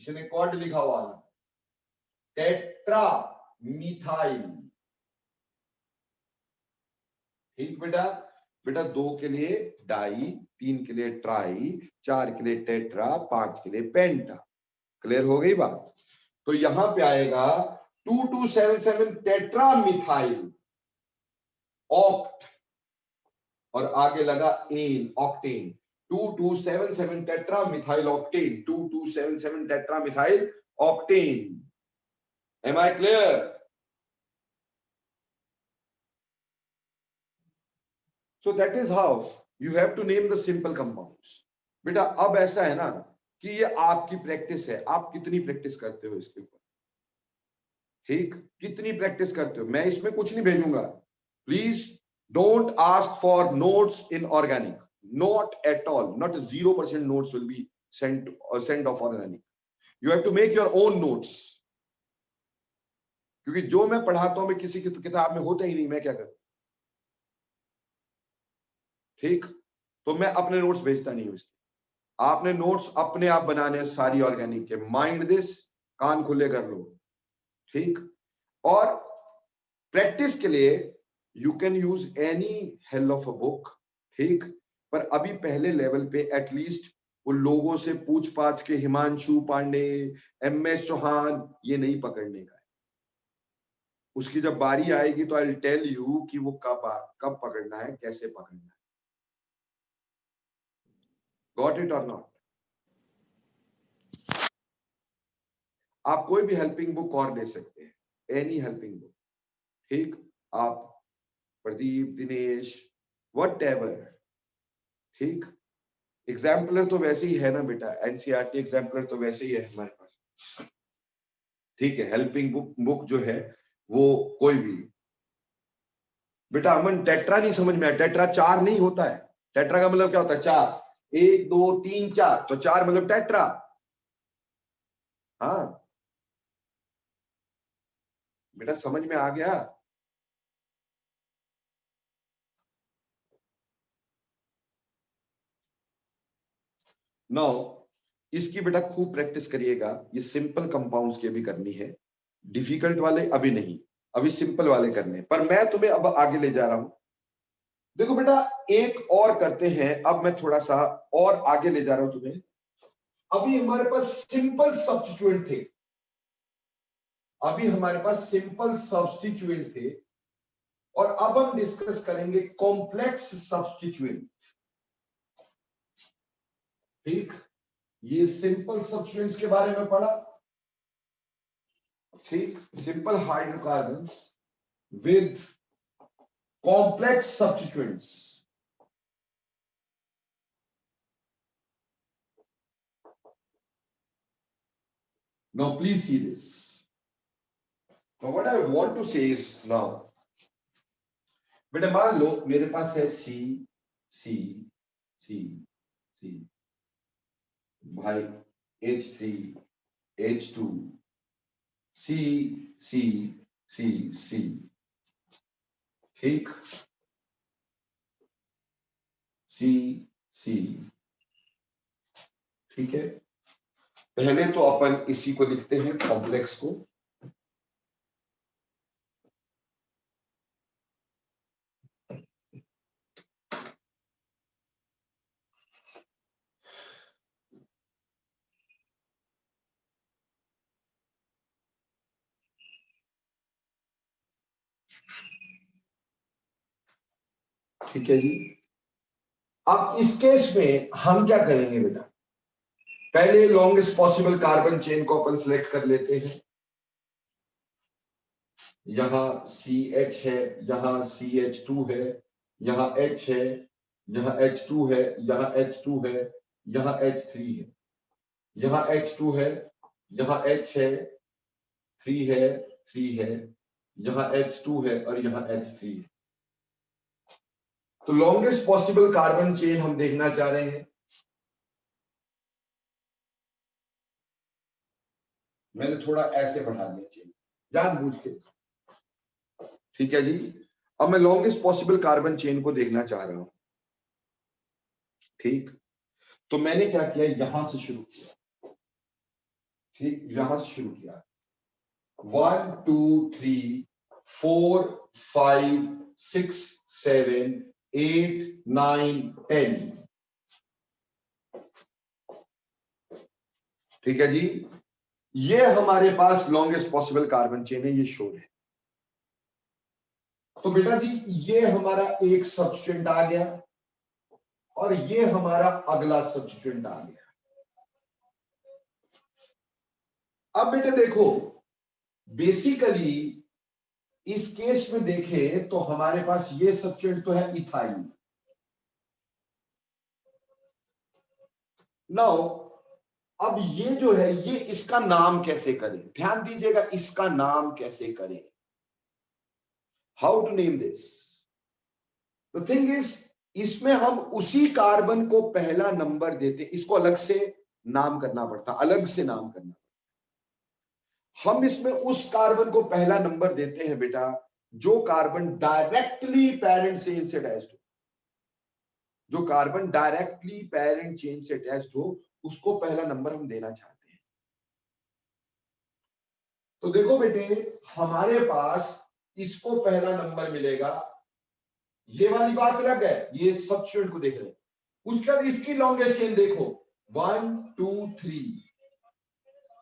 इसने क्वाड लिखा हुआ है, टेट्रा मिथाइल। ठीक बेटा, बेटा 2 के लिए डाई, 3 के लिए ट्राई, 4 के लिए टेट्रा, 5 के लिए पेंटा। क्लियर हो गई बात? तो यहां पे आएगा 2277 टेट्रा मिथाइल ऑक्ट, और आगे लगा ane, octane. 2277 tetra methyl octane, 2277 tetra methyl octane. Am I clear? So that is how you have to name the simple compounds. बेटा अब ऐसा है ना कि ये आपकी प्रैक्टिस है, आप कितनी प्रैक्टिस करते हो इसके ऊपर। ठीक, कितनी प्रैक्टिस करते हो, मैं इसमें कुछ नहीं भेजूंगा। Please don't ask for notes in organic, not at all, not 0% notes will be sent off organic. You have to make your own notes. क्योंकि जो मैं पढ़ाता हूं मैं किसी की किताब में होता ही नहीं, मैं क्या करूं? ठीक, तो मैं अपने नोट्स भेजता नहीं हूं इसके। आपने नोट्स अपने आप बनाने हैं सारी ऑर्गेनिक के। माइंड दिस, कान खुले कर लो। ठीक, और प्रैक्टिस के लिए you can use any hell of a book. ठीक, पर अभी पहले लेवल पे एटलीस्ट उन लोगों से पूछ पाछ के हिमांशु पांडे, MS चौहान, ये नहीं पकड़ने का है। उसकी जब बारी आएगी तो आई विल टेल यू कि वो कब पकड़ना है, कैसे पकड़ना है। गॉट इट और नॉट? आप कोई भी हेल्पिंग बुक और ले सकते हैं, एनी हेल्पिंग बुक। ठीक, आप प्रदीप, दिनेश, व्हाटएवर। ठीक, एग्जाम्पलर तो वैसे ही है ना बेटा, NCERT एग्जाम्पलर तो वैसे ही है हमारे पास। ठीक है, हेल्पिंग बुक जो है वो कोई भी। बेटा अमन टेट्रा नहीं समझ में आया, टेट्रा 4 नहीं होता है। टेट्रा का मतलब क्या होता है? 4, 1 2 3 4, तो 4 मतलब टेट्रा। हाँ बेटा, समझ में आ गया? नो, इसकी बेटा खूब प्रैक्टिस करिएगा। ये सिंपल कंपाउंड्स की अभी करनी है, डिफिकल्ट वाले अभी नहीं, अभी सिंपल वाले करने। पर मैं तुम्हें अब आगे ले जा रहा हूं। देखो बेटा, एक और करते हैं। अब मैं थोड़ा सा और आगे ले जा रहा हूं तुम्हें। अभी हमारे पास सिंपल सब्स्टिट्यूएंट थे, अभी हमारे पास सिंपल सब्स्टिट्यूएंट थे, और अब हम डिस्कस करेंगे कॉम्प्लेक्स सब्स्टिट्यूएंट। ठीक, ये सिंपल सब्स्टिट्यूएंट्स के बारे में पढ़ा। ठीक, simple hydrocarbons with complex substituents. Now please see this. Now what I want to say is, now बेटा मान लो मेरे पास है C C C C भाई H3 H2 C C C C। ठीक, C C। ठीक है, पहले तो अपन इसी को लिखते हैं, कॉम्प्लेक्स को। ठीक है जी, अब इस केस में हम क्या करेंगे बेटा? पहले लॉन्गेस्ट पॉसिबल कार्बन चेन को अपन सिलेक्ट कर लेते हैं। यहां CH है, यहां CH2 है, यहां H है, यहां H2 है, यहां H2 है, यहां H3 है, यहां H2 है, यहां H है, 3 है, 3 है, यहां H2 है और यहां H3 है। तो लॉन्गेस्ट पॉसिबल कार्बन चेन हम देखना चाह रहे हैं। मैंने थोड़ा ऐसे बढ़ा दिया चेन जानबूझ के। ठीक है जी, अब मैं लॉन्गेस्ट पॉसिबल कार्बन चेन को देखना चाह रहा हूं। ठीक, तो मैंने क्या किया, यहां से शुरू किया। ठीक, यहां से शुरू किया। 1 2 3 4 5 6 7 8 9 10। ठीक है जी, ये हमारे पास लॉन्गेस्ट पॉसिबल कार्बन चेन है, ये शोर है। तो बेटा जी ये हमारा एक सब्स्टिट्यूएंट आ गया और ये हमारा अगला सब्स्टिट्यूएंट आ गया। अब बेटे देखो, बेसिकली इस केस में देखें तो हमारे पास ये सब्स्टिट्यूएंट तो है इथाइल। नाउ अब ये जो है, ये इसका नाम कैसे करें? ध्यान दीजिएगा, इसका नाम कैसे करें, how to name this. The thing is, इसमें हम उसी कार्बन को पहला नंबर देते, इसको अलग से नाम करना पड़ता, अलग से नाम करना। हम इसमें उस कार्बन को पहला नंबर देते हैं बेटा जो कार्बन डायरेक्टली पैरेंट चेन से अटैच्ड हो, जो कार्बन डायरेक्टली पैरेंट चेन से अटैच्ड हो उसको पहला नंबर हम देना चाहते हैं। तो देखो बेटे हमारे पास इसको पहला नंबर मिलेगा, ये वाली बात अलग है, ये सब्स्टिट्यूएंट को देख रहे हैं। उसके बाद इसकी लॉन्गेस्ट चेन देखो 1 2 3,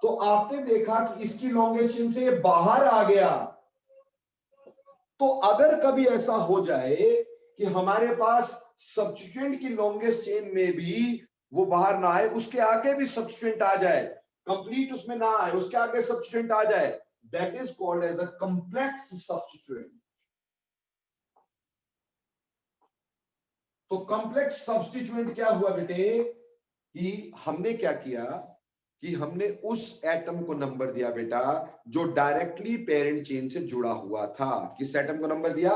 तो आपने देखा कि इसकी लॉन्गेस्ट चेन से ये बाहर आ गया। तो अगर कभी ऐसा हो जाए कि हमारे पास सब्स्टिट्यूएंट की लॉन्गेस्ट चेन में भी वो बाहर ना आए, उसके आगे भी सब्स्टिट्यूएंट आ जाए, कंप्लीट उसमें ना आए, उसके आगे सब्स्टिट्यूएंट आ जाए, that is called as a complex substituent. तो कॉम्प्लेक्स सब्स्टिट्यूएंट क्या हुआ बेटे कि हमने क्या किया कि हमने उस एटम को नंबर दिया बेटा जो डायरेक्टली पेरेंट चेन से जुड़ा हुआ था। किस एटम को नंबर दिया?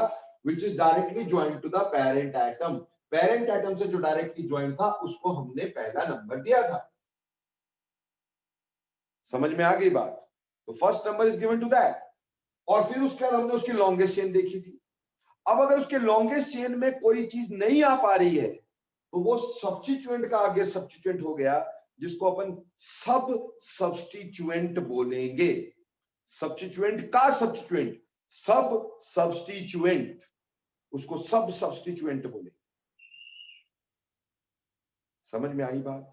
Which is directly joint to the parent atom. Parent atom से जो डायरेक्टली ज्वाइंट था उसको हमने पहला नंबर दिया था। समझ में आ गई बात? तो first number is given to that. और फिर उसके बाद हमने उसकी लॉन्गेस्ट चेन देखी थी। अब अगर उसके लॉन्गेस्ट चेन में कोई चीज नहीं आ पा रही है तो वो सब्स्टिट्यूएंट का आगे सब्स्टिट्यूएंट हो गया, जिसको अपन सब सब्स्टिट्यूएंट बोलेंगे। सब्स्टिट्यूएंट का सब्स्टिट्यूएंट, सब सब्स्टिट्यूएंट, उसको सब सब्स्टिट्यूएंट बोलेंगे। समझ में आई बात?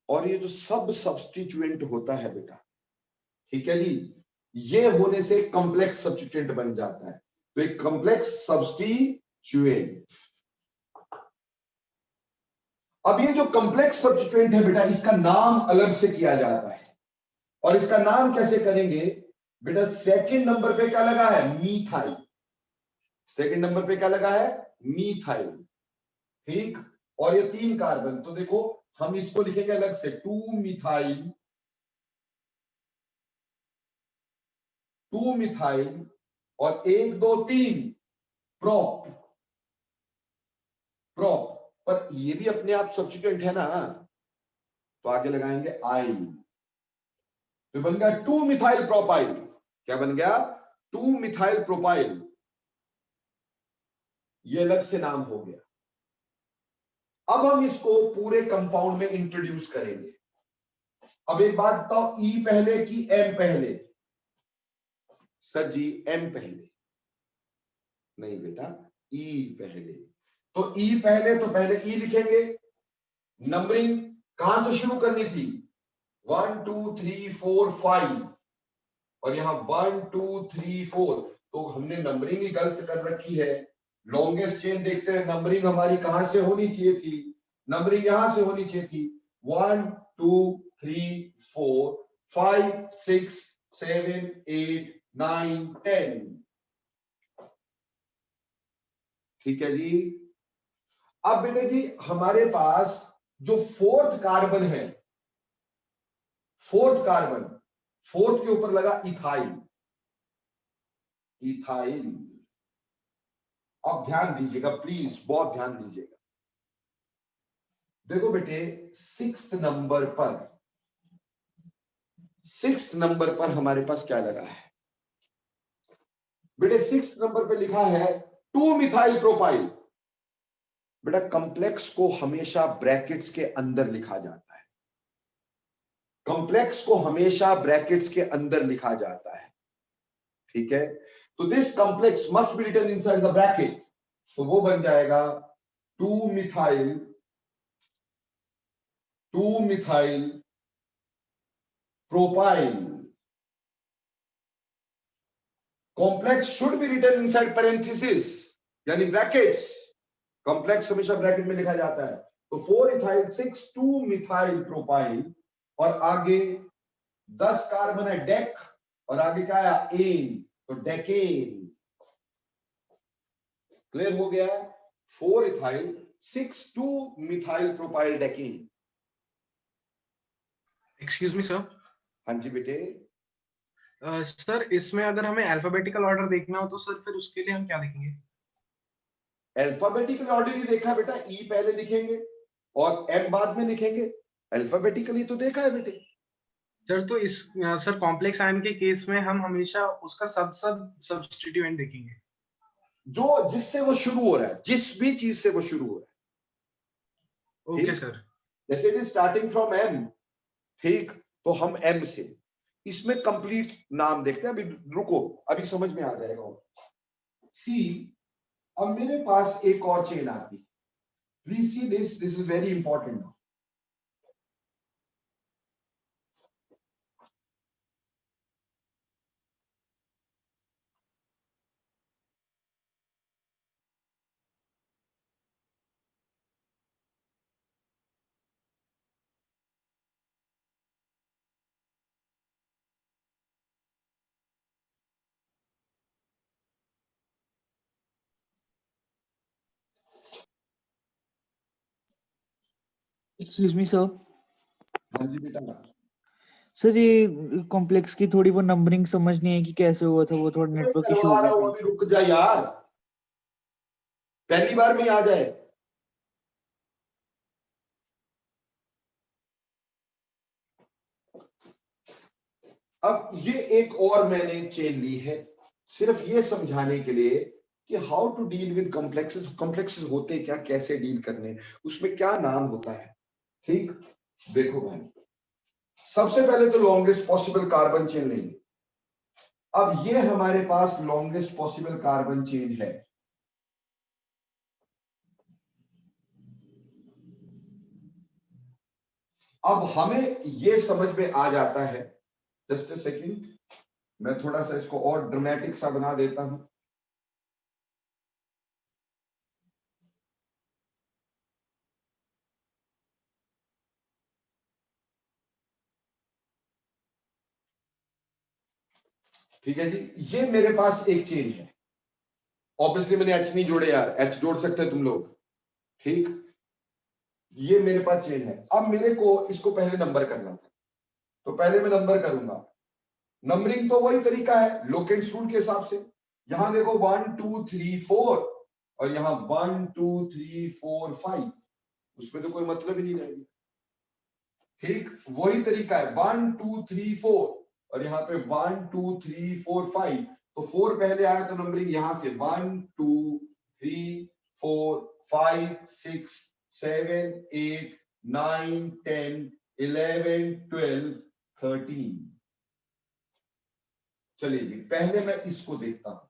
और ये जो सब सब्स्टिट्यूएंट होता है बेटा, ठीक है जी, ये होने से कॉम्प्लेक्स सब्स्टिट्यूएंट बन जाता है। तो एक कॉम्प्लेक्स सब्स्टिट्यूएंट, अब ये जो कॉम्प्लेक्स सब्स्टिट्यूएंट है बेटा, इसका नाम अलग से किया जाता है। और इसका नाम कैसे करेंगे बेटा? सेकंड नंबर पे क्या लगा है? मीथाइल। सेकंड नंबर पे क्या लगा है? मीथाइल। ठीक, और ये 3 कार्बन, तो देखो हम इसको लिखेंगे अलग से 2 मिथाइल, 2 मिथाइल और 1 2 3 प्रोप। प्रोप पर ये भी अपने आप सब्स्टिट्यूएंट है ना, तो आगे लगाएंगे आइल, तो बन गया 2 मिथाइल प्रोपाइल। क्या बन गया? 2 मिथाइल प्रोपाइल। ये अलग से नाम हो गया। अब हम इसको पूरे कंपाउंड में इंट्रोड्यूस करेंगे। अब एक बात बताओ, ई पहले की एम पहले? सर जी एम पहले। नहीं बेटा, ई पहले। तो ई पहले, तो पहले ई लिखेंगे। नंबरिंग कहां से शुरू करनी थी? 1 2 3 4 5, और यहां 1 2 3 4, तो हमने नंबरिंग ही गलत कर रखी है। लॉन्गेस्ट चेन देखते हैं, नंबरिंग हमारी कहां से होनी चाहिए थी? नंबरिंग यहां से होनी चाहिए थी। 1 2 3 4 5 6 7 8 9 10। ठीक है जी। अब बेटे जी हमारे पास जो फोर्थ कार्बन है, फोर्थ कार्बन, फोर्थ के ऊपर लगा इथाइल। इथाइल, अब ध्यान दीजिएगा प्लीज, बहुत ध्यान दीजिएगा। देखो बेटे 6th नंबर पर, 6th नंबर पर हमारे पास क्या लगा है बेटे? 6th नंबर पे लिखा है 2 मिथाइल प्रोपाइल। बेटा कॉम्प्लेक्स को हमेशा ब्रैकेट्स के अंदर लिखा जाता है। कॉम्प्लेक्स को हमेशा ब्रैकेट्स के अंदर लिखा जाता है। ठीक है, तो this complex must be written inside the bracket. तो वो बन जाएगा 2 methyl, 2 methyl propyl. Complex should be written inside parenthesis, यानी ब्रैकेट्स। कॉम्प्लेक्स हमेशा ब्रैकेट में लिखा जाता है। तो 4 इथाइल 6 2 मिथाइल प्रोपाइल, और आगे 10 कार्बन है डेक, और आगे क्या है? एन, तो डेकेन। क्लियर हो गया? 4 ethyl 6 2 methyl propyl decane. Excuse me sir. हाँ जी बेटे। सर इसमें अगर हमें अल्फाबेटिकल ऑर्डर देखना हो तो सर फिर उसके लिए हम क्या देखेंगे? अल्फाबेटिकल ऑर्डर ही देखा बेटा, ई पहले लिखेंगे और एम बाद में लिखेंगे। अल्फाबेटिकली तो देखा है बेटे। सर तो इस सर कॉम्प्लेक्स आयन के केस में हम हमेशा उसका सब्स्टिट्यूएंट देखेंगे, जो जिससे वो शुरू हो रहा है, जिस भी चीज से वो शुरू हो रहा है। ओके ठीक? सर। जैसे it is starting from M, ठीक, तो हम एम से इसमें कंप्लीट नाम देखते हैं। अभी रुको, अभी समझ में आ जाएगा। सी, अब मेरे पास एक और चेन आती, please see this is very important. Excuse me sir. हाँ जी बेटा। सर ये कॉम्प्लेक्स की थोड़ी वो नंबरिंग समझ नहीं है कि कैसे हुआ था, वो थोड़ा नेटवर्क इशू हो करवा रहा गया हूं, था। अभी रुक जा यार, पहली बार में ही आ जाए। अब ये एक और मैंने चेन ली है सिर्फ ये समझाने के लिए कि how to deal with complexes. Complexes होते क्या, कैसे डील करने, उसमें क्या नाम होता है। ठीक, देखो भाई, सबसे पहले तो लॉन्गेस्ट पॉसिबल कार्बन चेन लेंगे। अब ये हमारे पास लॉन्गेस्ट पॉसिबल कार्बन चेन है। अब हमें ये समझ में आ जाता है, जस्ट अ सेकंड, मैं थोड़ा सा इसको और ड्रामेटिक सा बना देता हूं। ठीक है जी, ये मेरे पास एक चेन है। ऑब्वियसली मैंने एच नहीं जोड़े यार, एच जोड़ सकते हैं तुम लोग। ठीक, ये मेरे पास चेन है। अब मेरे को इसको पहले नंबर करना था, तो पहले मैं नंबर करूंगा। नंबरिंग तो वही तरीका है लोकेंट्स रूल के हिसाब से। यहां देखो 1 2 3 4 और यहां 1 2 3 4 5, उसमें तो कोई मतलब ही नहीं रहेगी। ठीक, वही तरीका है 1 2 3 4 और यहाँ पे 1 2 3 4 5, तो 4 पहले आया तो नंबरिंग यहां से 1 2 3 4 5 6 7 8 9 10 11 12 13। चलिए जी, पहले मैं इसको देखता हूं।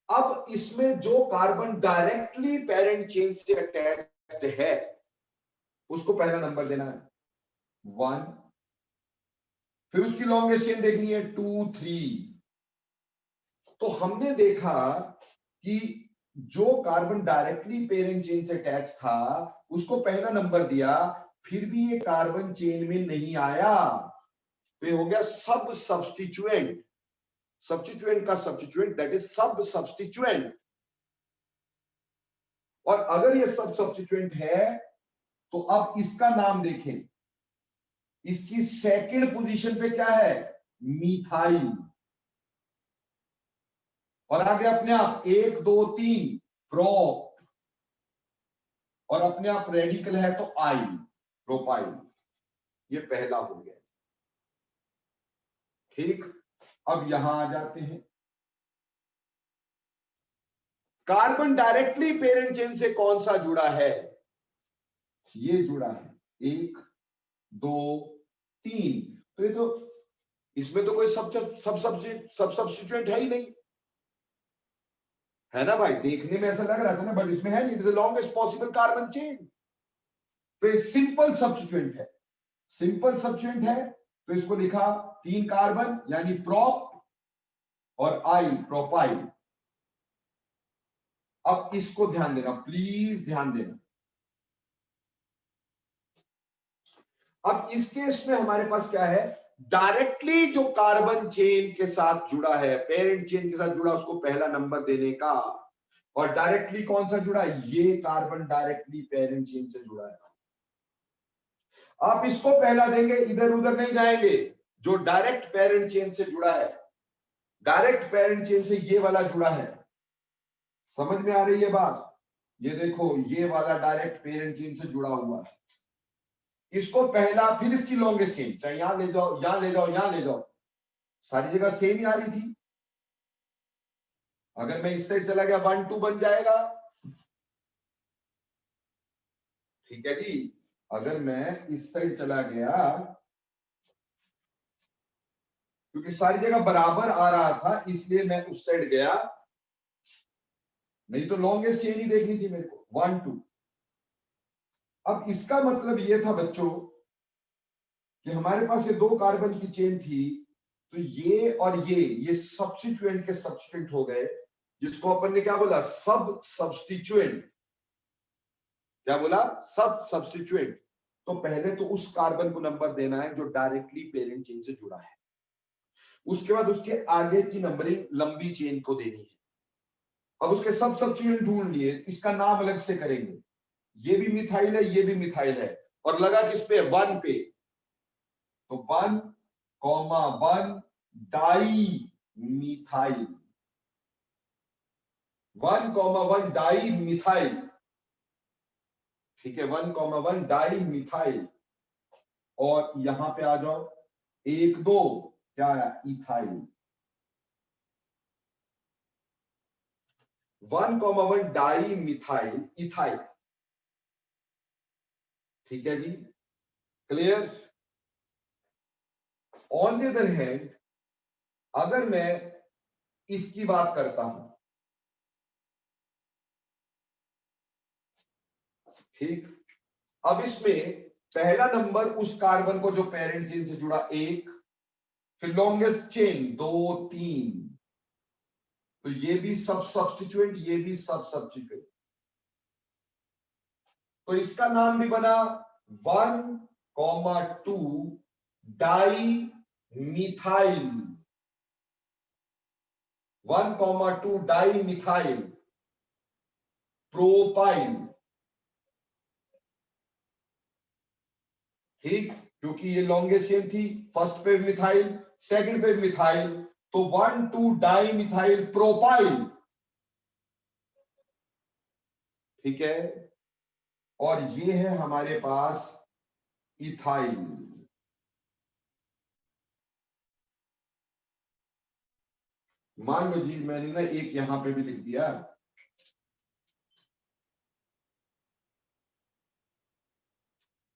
अब इसमें जो कार्बन डायरेक्टली पेरेंट चेन से अटैच्ड है उसको पहला नंबर देना है 1, फिर उसकी लॉन्गेस्ट चेन देखनी है 2 3। तो हमने देखा कि जो कार्बन डायरेक्टली पेरेंट चेन से अटैच था उसको पहला नंबर दिया, फिर भी ये कार्बन चेन में नहीं आया, तो ये हो गया सब सब्स्टिट्यूएंट। सब्स्टिट्यूएंट का सब्स्टिट्यूएंट, दैट इज सब सब्स्टिट्यूएंट। और अगर ये सब सब्स्टिट्यूएंट है तो अब इसका नाम देखें, इसकी सेकंड पोजीशन पे क्या है, मीथाइल। और आगे अपने आप 1 2 3 प्रोप, और अपने आप रेडिकल है तो आई, प्रोपाइल। ये पहला हो गया। ठीक, अब यहां आ जाते हैं। कार्बन डायरेक्टली पेरेंट चेन से कौन सा जुड़ा है, ये जुड़ा है 1 2 3। तो ये तो, इसमें तो कोई सब सब्स्टिट्यूएंट है ही नहीं, है ना भाई। देखने में ऐसा लग रहा था ना, बट इसमें है नहीं। It is the longest possible carbon chain, तो ये सिंपल सब्स्टिट्यूएंट है। सिंपल सब्स्टिट्यूएंट है तो इसको लिखा 3 कार्बन यानी प्रोप और आई, प्रोपाइल। अब इसको ध्यान देना, प्लीज ध्यान देना। अब इस केस में हमारे पास क्या है, डायरेक्टली जो कार्बन चेन के साथ जुड़ा है, पेरेंट चेन के साथ जुड़ा, उसको पहला नंबर देने का। और डायरेक्टली कौन सा जुड़ा है, ये कार्बन डायरेक्टली पेरेंट चेन से जुड़ा है। आप इसको पहला देंगे, इधर उधर नहीं जाएंगे। जो डायरेक्ट पेरेंट चेन से जुड़ा है, डायरेक्ट पेरेंट चेन से ये वाला जुड़ा है, समझ में आ रही है बात। ये देखो, ये वाला डायरेक्ट पेरेंट चेन से जुड़ा हुआ है। इसको पहला, फिर इसकी लॉन्गेस्ट चेन, चाहे यहां ले जाओ, यहां ले जाओ, यहां ले जाओ, सारी जगह सेम ही आ रही थी। अगर मैं इस साइड चला गया 1 2 बन जाएगा, ठीक है जी। अगर मैं इस साइड चला गया, क्योंकि सारी जगह बराबर आ रहा था इसलिए मैं उस साइड गया, नहीं तो लॉन्गेस्ट चेन ही देखनी थी मेरे को, 1 2। अब इसका मतलब यह था बच्चों कि हमारे पास ये 2 कार्बन की चेन थी, तो ये और ये सब्स्टिट्यूएंट के सब्स्टिट्यूएंट हो गए, जिसको अपन ने क्या बोला, सब सब्स्टिट्यूएंट। क्या बोला, सब सब्स्टिट्यूएंट। तो पहले तो उस कार्बन को नंबर देना है जो डायरेक्टली पेरेंट चेन से जुड़ा है, उसके बाद उसके आगे की नंबरिंग लंबी चेन को देनी है। अब उसके सब सब्स्टिट्यूएंट ढूंढ लिए, इसका नाम अलग से करेंगे, ये भी मिथाइल है, ये भी मिथाइल है, और लगा किस पे, 1 पे, तो 1, 1 डाई मिथाइल, 1, 1 डाई मिथाइल, ठीक है, 1, 1 डाई मिथाइल। और यहां पे आ जाओ, 1 2 क्या आया, इथाइल, 1, 1 डाई मिथाइल इथाइल, ठीक है जी, clear. On the other hand, अगर मैं इसकी बात करता हूं, ठीक, अब इसमें पहला नंबर उस कार्बन को जो पेरेंट चेन से जुड़ा 1, फिर लॉन्गेस्ट चेन 2 3, तो ये भी सब सब्स्टिट्यूएंट, ये भी सब सब्स्टिट्यूएंट, तो इसका नाम भी बना 1, 2 di methyl, 1, 2 di methyl propyl, ठीक, क्योंकि ये लॉन्गेस्ट चेन थी, फर्स्ट पे मिथाइल, सेकंड पे मिथाइल, तो 1 2 डाई मिथाइल प्रोपाइल, ठीक है। और ये है हमारे पास इथाइल, मान लो जी मैंने ना एक यहां पे भी लिख दिया,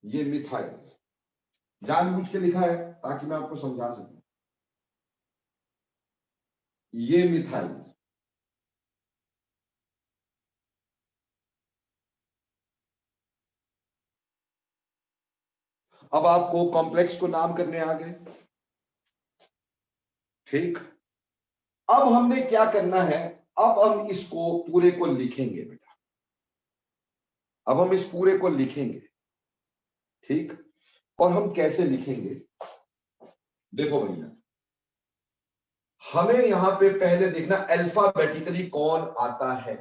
ये मिथाइल जानबूझ के लिखा है ताकि मैं आपको समझा सकूं, ये मिथाइल, अब आपको कॉम्प्लेक्स को नाम करने आ गए, ठीक। अब हमने क्या करना है, अब हम इसको पूरे को लिखेंगे बेटा, अब हम इस पूरे को लिखेंगे, ठीक। और हम कैसे लिखेंगे, देखो भैया, हमें यहां पे पहले देखना अल्फाबेटिकली कौन आता है,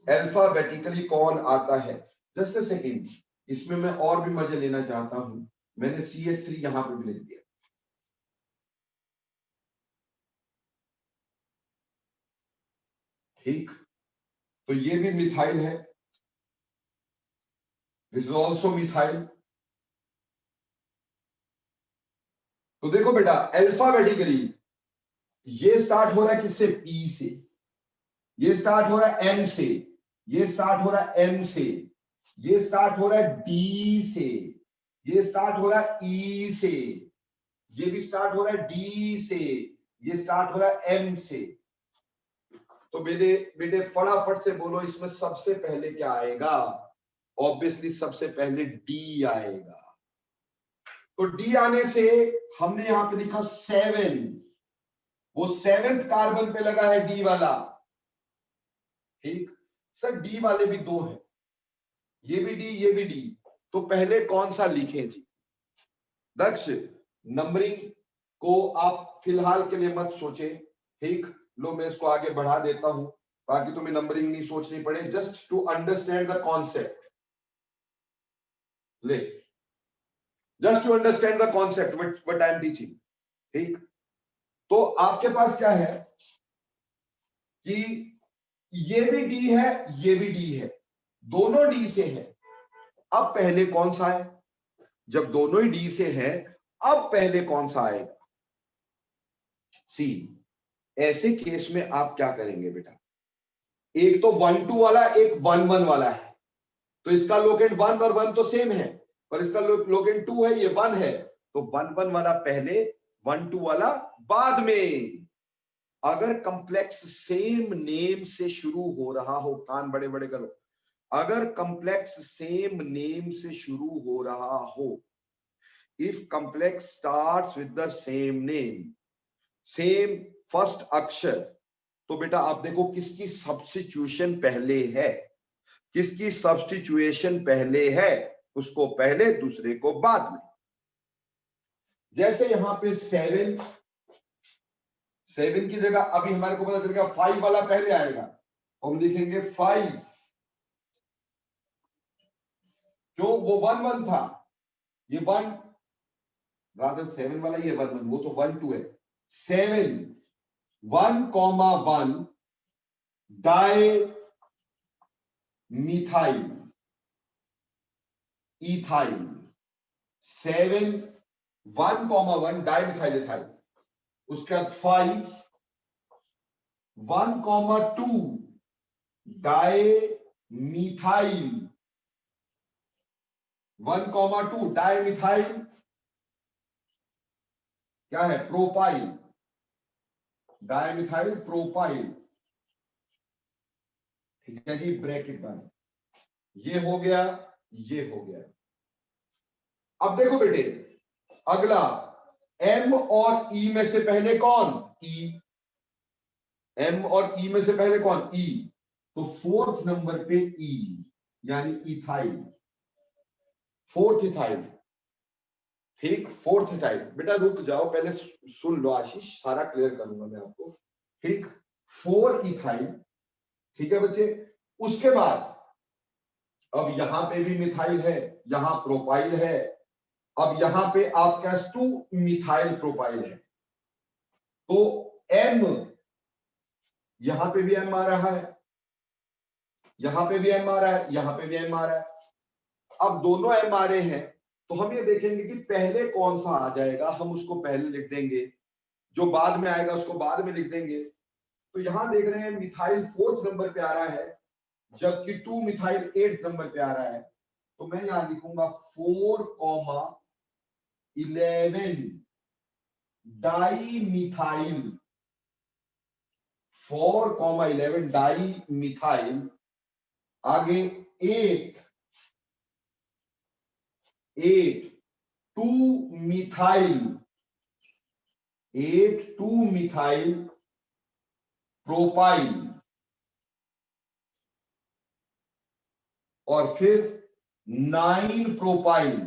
अल्फाबेटिकली कौन आता है। जस्ट अ सेकेंड, इसमें मैं और भी मजे लेना चाहता हूं, मैंने CH3 यहां पे भी लिख दिया, ठीक, तो ये भी मिथाइल है, दिस इज ऑल्सो मिथाइल। तो देखो बेटा, अल्फाबेटिकली ये स्टार्ट हो रहा है किससे, P से, ये स्टार्ट हो रहा है M से, ये स्टार्ट हो रहा है M से, ये स्टार्ट हो रहा है D से, ये स्टार्ट हो रहा है E से, ये भी स्टार्ट हो रहा है D से, ये स्टार्ट हो रहा है M से। तो बेटे फटाफट से बोलो, इसमें सबसे पहले क्या आएगा, ऑब्वियसली सबसे पहले D आएगा। तो D आने से हमने यहां पे लिखा 7, वो 7th कार्बन पे लगा है D वाला, ठीक। सर D वाले भी 2 हैं, ये भी D, ये भी D, तो पहले कौन सा लिखें जी। दक्ष, नंबरिंग को आप फिलहाल के लिए मत सोचे, ठीक। लो मैं इसको आगे बढ़ा देता हूं ताकि तुम्हें नंबरिंग नहीं सोचनी पड़े, just to understand the concept, ले, just to understand the concept what I am teaching, ठीक। तो आपके पास क्या है कि ये भी D है, ये भी D है, दोनों D से है, अब पहले कौन सा है? जब दोनों ही डी से है, अब पहले कौन सा आएगा? सी। ऐसे केस में आप क्या करेंगे बेटा? एक तो 1-2 वाला, एक 1-1 वाला है, तो इसका लोकेंट 1 और 1 तो सेम है, पर इसका लोकेंट 2 है, ये 1 है, तो 1-1 वाला पहले, 1-2 वाला बाद में। अगर कॉम्प्लेक्स सेम नेम से शुरू हो रहा हो, कान बड़े बड़े करो, अगर कॉम्प्लेक्स सेम नेम से शुरू हो रहा हो, if complex starts with the same name, same first अक्षर, तो बेटा आप देखो किसकी सब्स्टिट्यूशन पहले है, किसकी सब्स्टिट्यूशन पहले है, उसको पहले, दूसरे को बाद में। जैसे यहां पे 7 की जगह अभी हमारे को पता चलेगा 5 वाला पहले आएगा, हम लिखेंगे 5, क्यों? वो 1-1 था, ये 1, रादर 7 वाला, ये 1-1, वो तो 1-2 है। 7 1,1 di methyl ethyl, 7 1,1 di methyl ethyl. उसके बाद 5 1,2 डाई मिथाइल, 1,2 डाई मिथाइल क्या है? Propyl, di methyl propyl. ठीक है जी, ब्रैकेट बना, ये हो गया, ये हो गया। अब देखो बेटे, अगला M और E में से पहले कौन? E। M और E में से पहले कौन? E। तो 4th नंबर पे E, यानी इथाइल, 4th इथाइल। ठीक, 4th इथाइल। बेटा रुक जाओ, पहले सुन लो आशीष, सारा क्लियर करूंगा मैं आपको। ठीक, 4 इथाइल। ठीक है बच्चे, उसके बाद अब यहां पे भी मिथाइल है, यहां प्रोपाइल है, अब यहां पे आपका 2 मिथाइल प्रोपाइल है, तो M, यहां पे भी M आ रहा है, यहां पे भी M आ रहा है, यहां पे भी M आ रहा है। अब दोनों M आ रहे हैं, तो हम ये देखेंगे कि पहले कौन सा आ जाएगा, हम उसको पहले लिख देंगे, जो बाद में आएगा उसको बाद में लिख देंगे। तो यहां देख रहे हैं मिथाइल 4th नंबर पे आ रहा है, जबकि 2 मिथाइल 8th नंबर पे आ रहा है। तो मैं यहां लिखूंगा 4,11 डाई मिथाइल, 4,11 डाई मिथाइल, आगे 8 2 मिथाइल, 8 2 मिथाइल प्रोपाइल, और फिर 9 प्रोपाइल,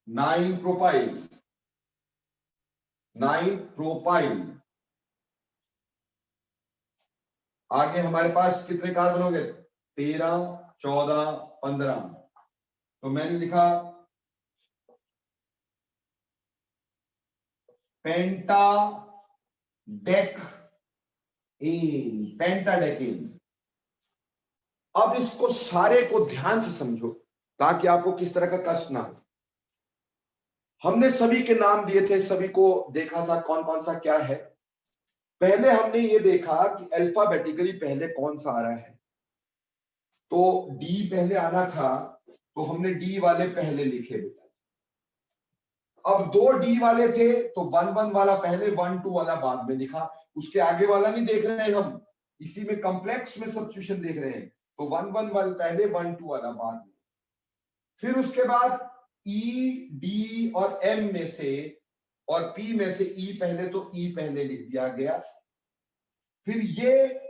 9 प्रोपाइल, 9 प्रोपाइल। आगे हमारे पास कितने कार्बन हो गए? 13 14 15। तो मैंने लिखा पेंटाडेकेन, पेंटाडेकेन। अब इसको सारे को ध्यान से समझो ताकि आपको किस तरह का कष्ट ना हो। हमने सभी के नाम दिए थे, सभी को देखा था कौन कौन सा क्या है। पहले हमने ये देखा कि अल्फाबेटिकली पहले कौन सा आ रहा है, तो डी पहले आना था, तो हमने डी वाले पहले लिखे बेटा। अब 2 डी वाले थे, तो 1-1 वाला पहले, 1-2 वाला बाद में लिखा। उसके आगे वाला नहीं देख रहे हैं हम, इसी में कॉम्प्लेक्स में सब्स्टिट्यूशन देख रहे हैं, तो 1-1 वाला पहले, 1-2 वाला बाद में। फिर उसके बाद ई, डी और एम में से और पी में से ई पहले, तो ई पहले लिख दिया गया। फिर ये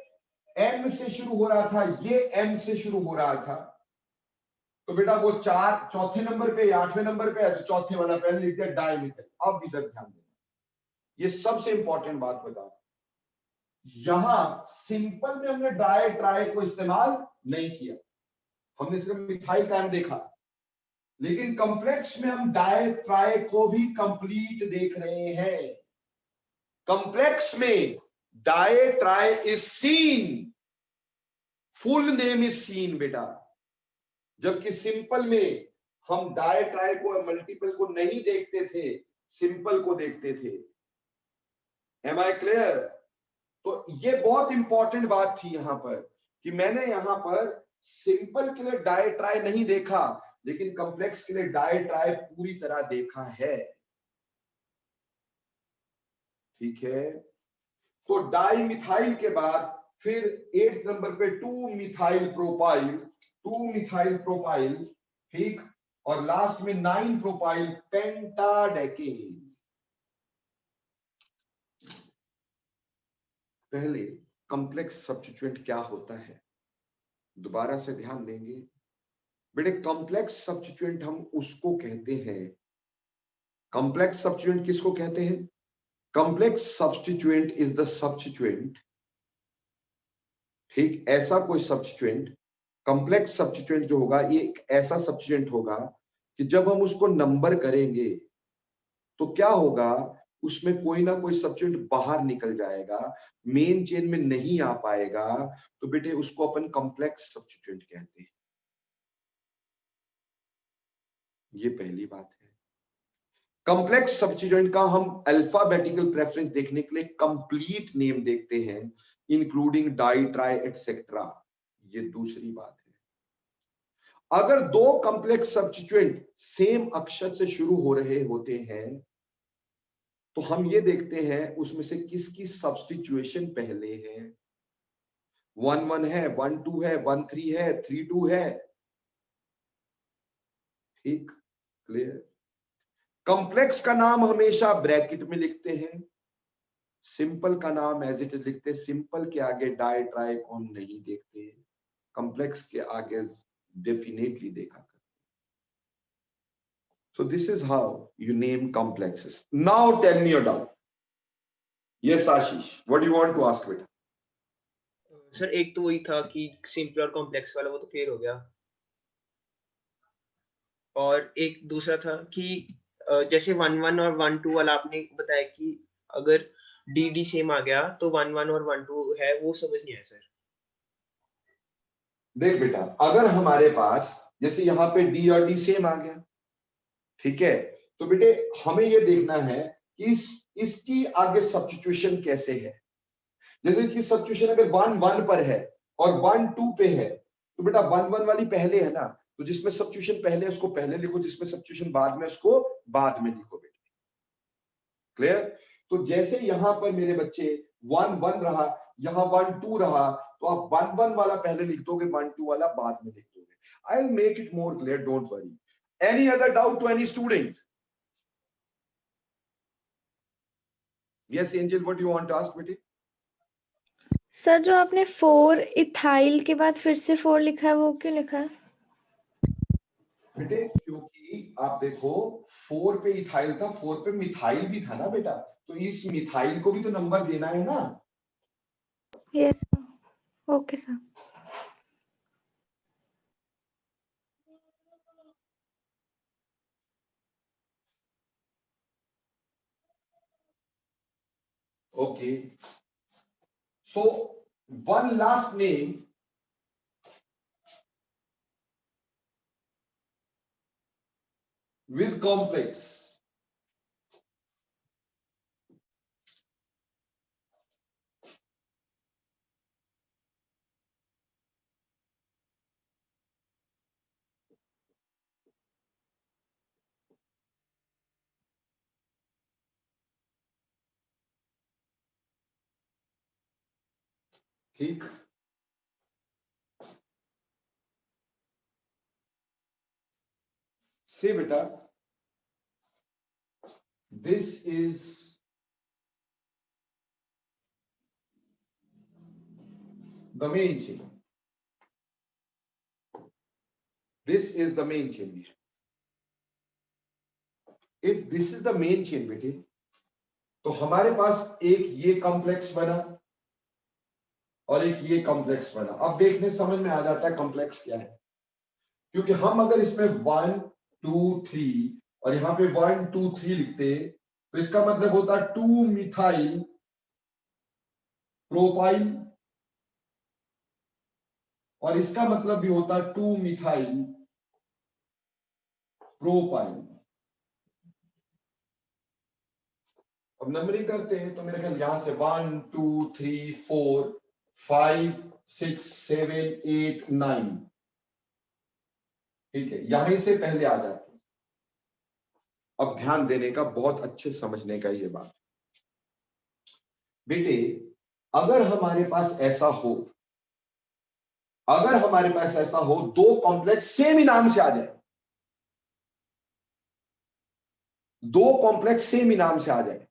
एम से शुरू हो रहा था, ये एम से शुरू हो रहा था, तो बेटा वो 4 चौथे नंबर पे, 8वें नंबर पे है, तो चौथे वाला पहले लिख दिया डाइमिथाइल। अब इधर ध्यान देना, ये सबसे इंपॉर्टेंट बात बताओ, यहां सिंपल में हमने डाई ट्राई को इस्तेमाल नहीं किया, हमने सिर्फ मिथाइल का देखा, लेकिन कॉम्प्लेक्स में हम डाई ट्राई को भी कंप्लीट देख रहे हैं। कॉम्प्लेक्स में di tri is seen, full name is seen बेटा, जबकि सिंपल में हम डाई ट्राई को मल्टीपल को नहीं देखते थे, सिंपल को देखते थे। Am I clear? तो ये बहुत इंपॉर्टेंट बात थी यहां पर कि मैंने यहां पर सिंपल के लिए डाई ट्राई नहीं देखा, लेकिन कॉम्प्लेक्स के लिए डाई ट्राई पूरी तरह देखा है। ठीक है, तो डाई मिथाइल के बाद फिर 8 नंबर पे 2 मिथाइल प्रोपाइल, ठीक, और लास्ट में 9 प्रोपाइल पेंटाडेकेन। पहले कॉम्प्लेक्स सब्स्टिट्यूएंट क्या होता है दोबारा से ध्यान देंगे बेटे। कॉम्प्लेक्स सब्स्टिट्यूएंट हम उसको कहते हैं, कॉम्प्लेक्स सब्स्टिट्यूएंट किसको कहते हैं? Complex substituent is the substituent, ठीक, ऐसा कोई सब्स्टिट्यूएंट, कॉम्प्लेक्स सब्स्टिट्यूएंट जो होगा ये एक ऐसा सब्स्टिट्यूएंट होगा कि जब हम उसको नंबर करेंगे तो क्या होगा, उसमें कोई ना कोई सब्स्टिट्यूएंट बाहर निकल जाएगा, मेन चेन में नहीं आ पाएगा, तो बेटे उसको अपन कॉम्प्लेक्स सब्स्टिट्यूएंट कहते हैं। ये पहली बात है। कॉम्प्लेक्स सब्स्टिट्यूएंट का हम अल्फाबेटिकल प्रेफरेंस देखने के लिए कंप्लीट नेम देखते हैं, इंक्लूडिंग डाई ट्राई एटसेट्रा। ये दूसरी बात है। अगर दो कॉम्प्लेक्स सब्स्टिट्यूएंट सेम अक्षर से शुरू हो रहे होते हैं तो हम ये देखते हैं उसमें से किसकी सब्स्टिट्यूएशन पहले है। 1-1 है, 1-2 है, 1-3 है, 3-2 है, ठीक, क्लियर। कॉम्प्लेक्स का नाम हमेशा ब्रैकेट में लिखते हैं, सिंपल का नाम एज इट इज लिखते हैं। सिंपल के आगे डाई ट्राई कौन नहीं देखते, कॉम्प्लेक्स के आगे डेफिनेटली देखा करते। So this is how you name complexes. Now tell me your doubt. Yes, Ashish, what do you want to ask बेटा? सर एक तो वही था कि सिंपल और कॉम्प्लेक्स वाला, वो तो क्लियर हो गया। और एक दूसरा था कि जैसे 1-1 और 1-2 वाला आपने बताया कि अगर डी सेम आ गया तो 1-1 और 1-2 है, वो समझ नहीं आया सर। देख बेटा, अगर हमारे पास जैसे यहाँ पे डी और डी सेम आ गया, ठीक है, तो बेटे हमें ये देखना है कि इसकी आगे सब्स्टिट्यूशन कैसे है। जैसे इसकी सब्स्टिट्यूशन अगर 1-1 पर है और 1-2 पे है, तो बेटा 1-1 वाली पहले है ना, तो जिसमें सब्स्टिट्यूशन पहले है उसको पहले लिखो, जिसमें सब्स्टिट्यूशन बाद में उसको बाद में लिखो बेटा, क्लियर। तो जैसे यहां पर मेरे बच्चे 1-1 रहा, यहाँ 1-2 रहा, तो आप 1-1 वाला पहले लिख दोगे, 1-2 वाला बाद में लिख दोगे। I will make it more clear, don't worry. Any other doubt to any student? Yes, Angel, what do you want to ask, बेटे? सर जो आपने 4 इथाइल के बाद फिर से 4 लिखा है, वो क्यों लिखा है? बेटे क्योंकि आप देखो 4 पे इथाइल था, 4 पे मिथाइल भी था ना बेटा, तो इस मिथाइल को भी तो नंबर देना है ना। Yes sir, okay sir. Okay. So one last name with complex. ठीक, say beta, this is the main chain. This is the main chain. If this is the main chain बेटे, तो हमारे पास एक ये कॉम्प्लेक्स बना और एक ये कॉम्प्लेक्स बना। अब देखने समझ में आ जाता है कॉम्प्लेक्स क्या है, क्योंकि हम अगर इसमें 1, 2, 3 और यहाँ पे 1, 2, 3 लिखते तो इसका मतलब होता 2 मिथाइल प्रोपाइल, और इसका मतलब भी होता 2 मिथाइल प्रोपाइल। अब नंबरिंग करते हैं तो मेरे ख्याल यहां से 1 2 3 4 5 6 7 8 9, ठीक है, यहीं से पहले आ जाते हैं। अब ध्यान देने का, बहुत अच्छे समझने का ये बात बेटे, अगर हमारे पास ऐसा हो, अगर हमारे पास ऐसा हो, दो कॉम्प्लेक्स सेम ही नाम से आ जाए, दो कॉम्प्लेक्स सेम ही नाम से आ जाए,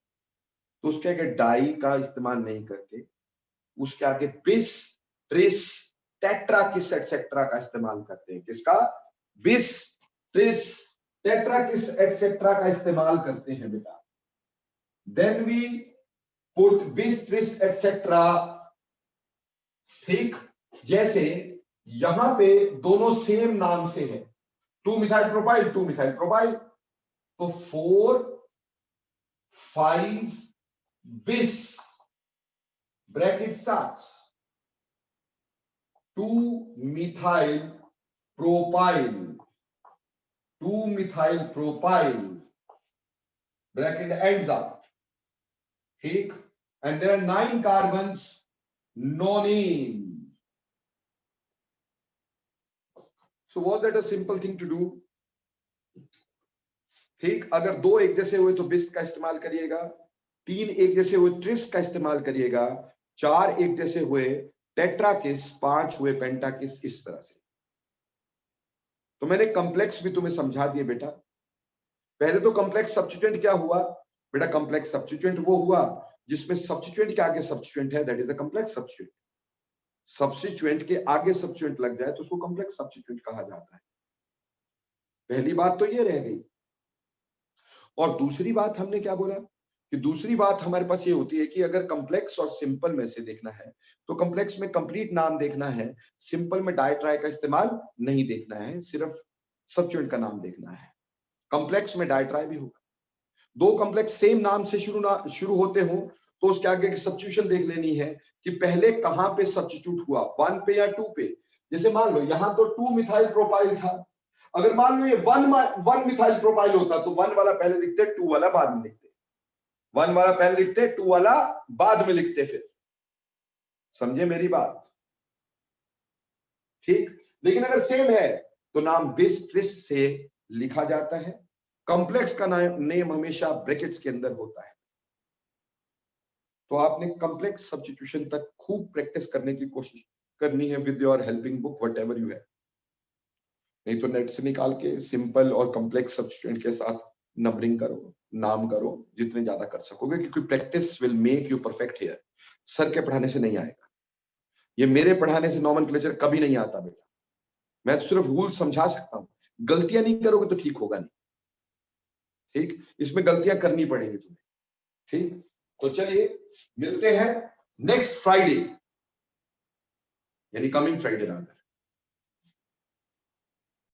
तो उसके आगे डाई का इस्तेमाल नहीं करते, उसके आगे बिस ट्रिस टेट्रा किस एटसेट्रा का इस्तेमाल करते हैं। किसका? बिस ट्रिस टेट्रा किस एटसेट्रा का इस्तेमाल करते हैं बेटा। देन वी पुट बिस ट्रिस एटसेट्रा, ठीक, जैसे यहां पे दोनों सेम नाम से है, 2 मिथाइल प्रोपाइल 2 मिथाइल प्रोपाइल, तो 4 5 bis bracket starts 2 methyl propyl 2 methyl propyl bracket ends up, ठीक, and there are 9 carbons, no name. So was that a simple thing to do? ठीक, अगर दो एक जैसे हुए तो बिस का इस्तेमाल करिएगा, 3 एक जैसे हुए ट्रिस का इस्तेमाल करिएगा, 4 एक जैसे हुए टेट्राकिस, 5 हुए पेंटाकिस, इस तरह से। तो मैंने कॉम्प्लेक्स भी तुम्हें समझा दिए बेटा। पहले तो कॉम्प्लेक्स सब्स्टिट्यूएंट क्या हुआ बेटा? कॉम्प्लेक्स सब्स्टिट्यूएंट वो हुआ जिसमें सब्स्टिट्यूएंट के आगे सब्स्टिट्यूएंट है, that is a complex substituent. Substituent के आगे सब्स्टिट्यूएंट लग जाए तो उसको कॉम्प्लेक्स सब्स्टिट्यूएंट कहा जाता है। पहली बात तो ये रह गई। और दूसरी बात हमने क्या बोला कि दूसरी बात हमारे पास ये होती है कि अगर कॉम्प्लेक्स और सिंपल में से देखना है तो कॉम्प्लेक्स में कंप्लीट नाम देखना है, सिंपल में डाई ट्राई का इस्तेमाल नहीं देखना है, सिर्फ सब्स्टिट्यूएंट का नाम देखना है। कॉम्प्लेक्स में डाई ट्राई भी होगा। दो कॉम्प्लेक्स सेम नाम से शुरू होते हो तो उसके आगे की सब्स्टिट्यूशन देख लेनी है कि पहले कहां पे सब्स्टिट्यूट हुआ, 1 पे या 2 पे। जैसे मान लो यहां तो 2 मिथाइल प्रोपाइल था, अगर मान लो ये 1 मिथाइल प्रोपाइल होता तो 1 वाला पहले लिखते, 2 वाला बाद में लिखते, 1 वाला पहले लिखते, 2 वाला बाद में लिखते। फिर समझे मेरी बात? ठीक, लेकिन अगर सेम है तो नाम बिस ट्रिस से लिखा जाता है। कॉम्प्लेक्स का नेम हमेशा ब्रैकेट्स के अंदर होता है। तो आपने कॉम्प्लेक्स सब्स्टिट्यूशन तक खूब प्रैक्टिस करने की कोशिश करनी है with your helping book whatever you have. नहीं तो नेट से निकाल के सिंपल और कॉम्प्लेक्स सब्स्टिट्यूएंट के साथ नंबरिंग करो, नाम करो, जितने ज्यादा कर सकोगे, क्योंकि practice will make you perfect here. Sir के पढ़ाने से नहीं आएगा, ये मेरे पढ़ाने से नॉमेनक्लेचर कभी नहीं आता बेटा। मैं तो सिर्फ रूल समझा सकता हूं, गलतियां नहीं करोगे तो ठीक होगा नहीं। ठीक, इसमें गलतियां करनी पड़ेगी तुम्हें। ठीक, तो चलिए मिलते हैं नेक्स्ट फ्राइडे, यानी कमिंग फ्राइडे रात।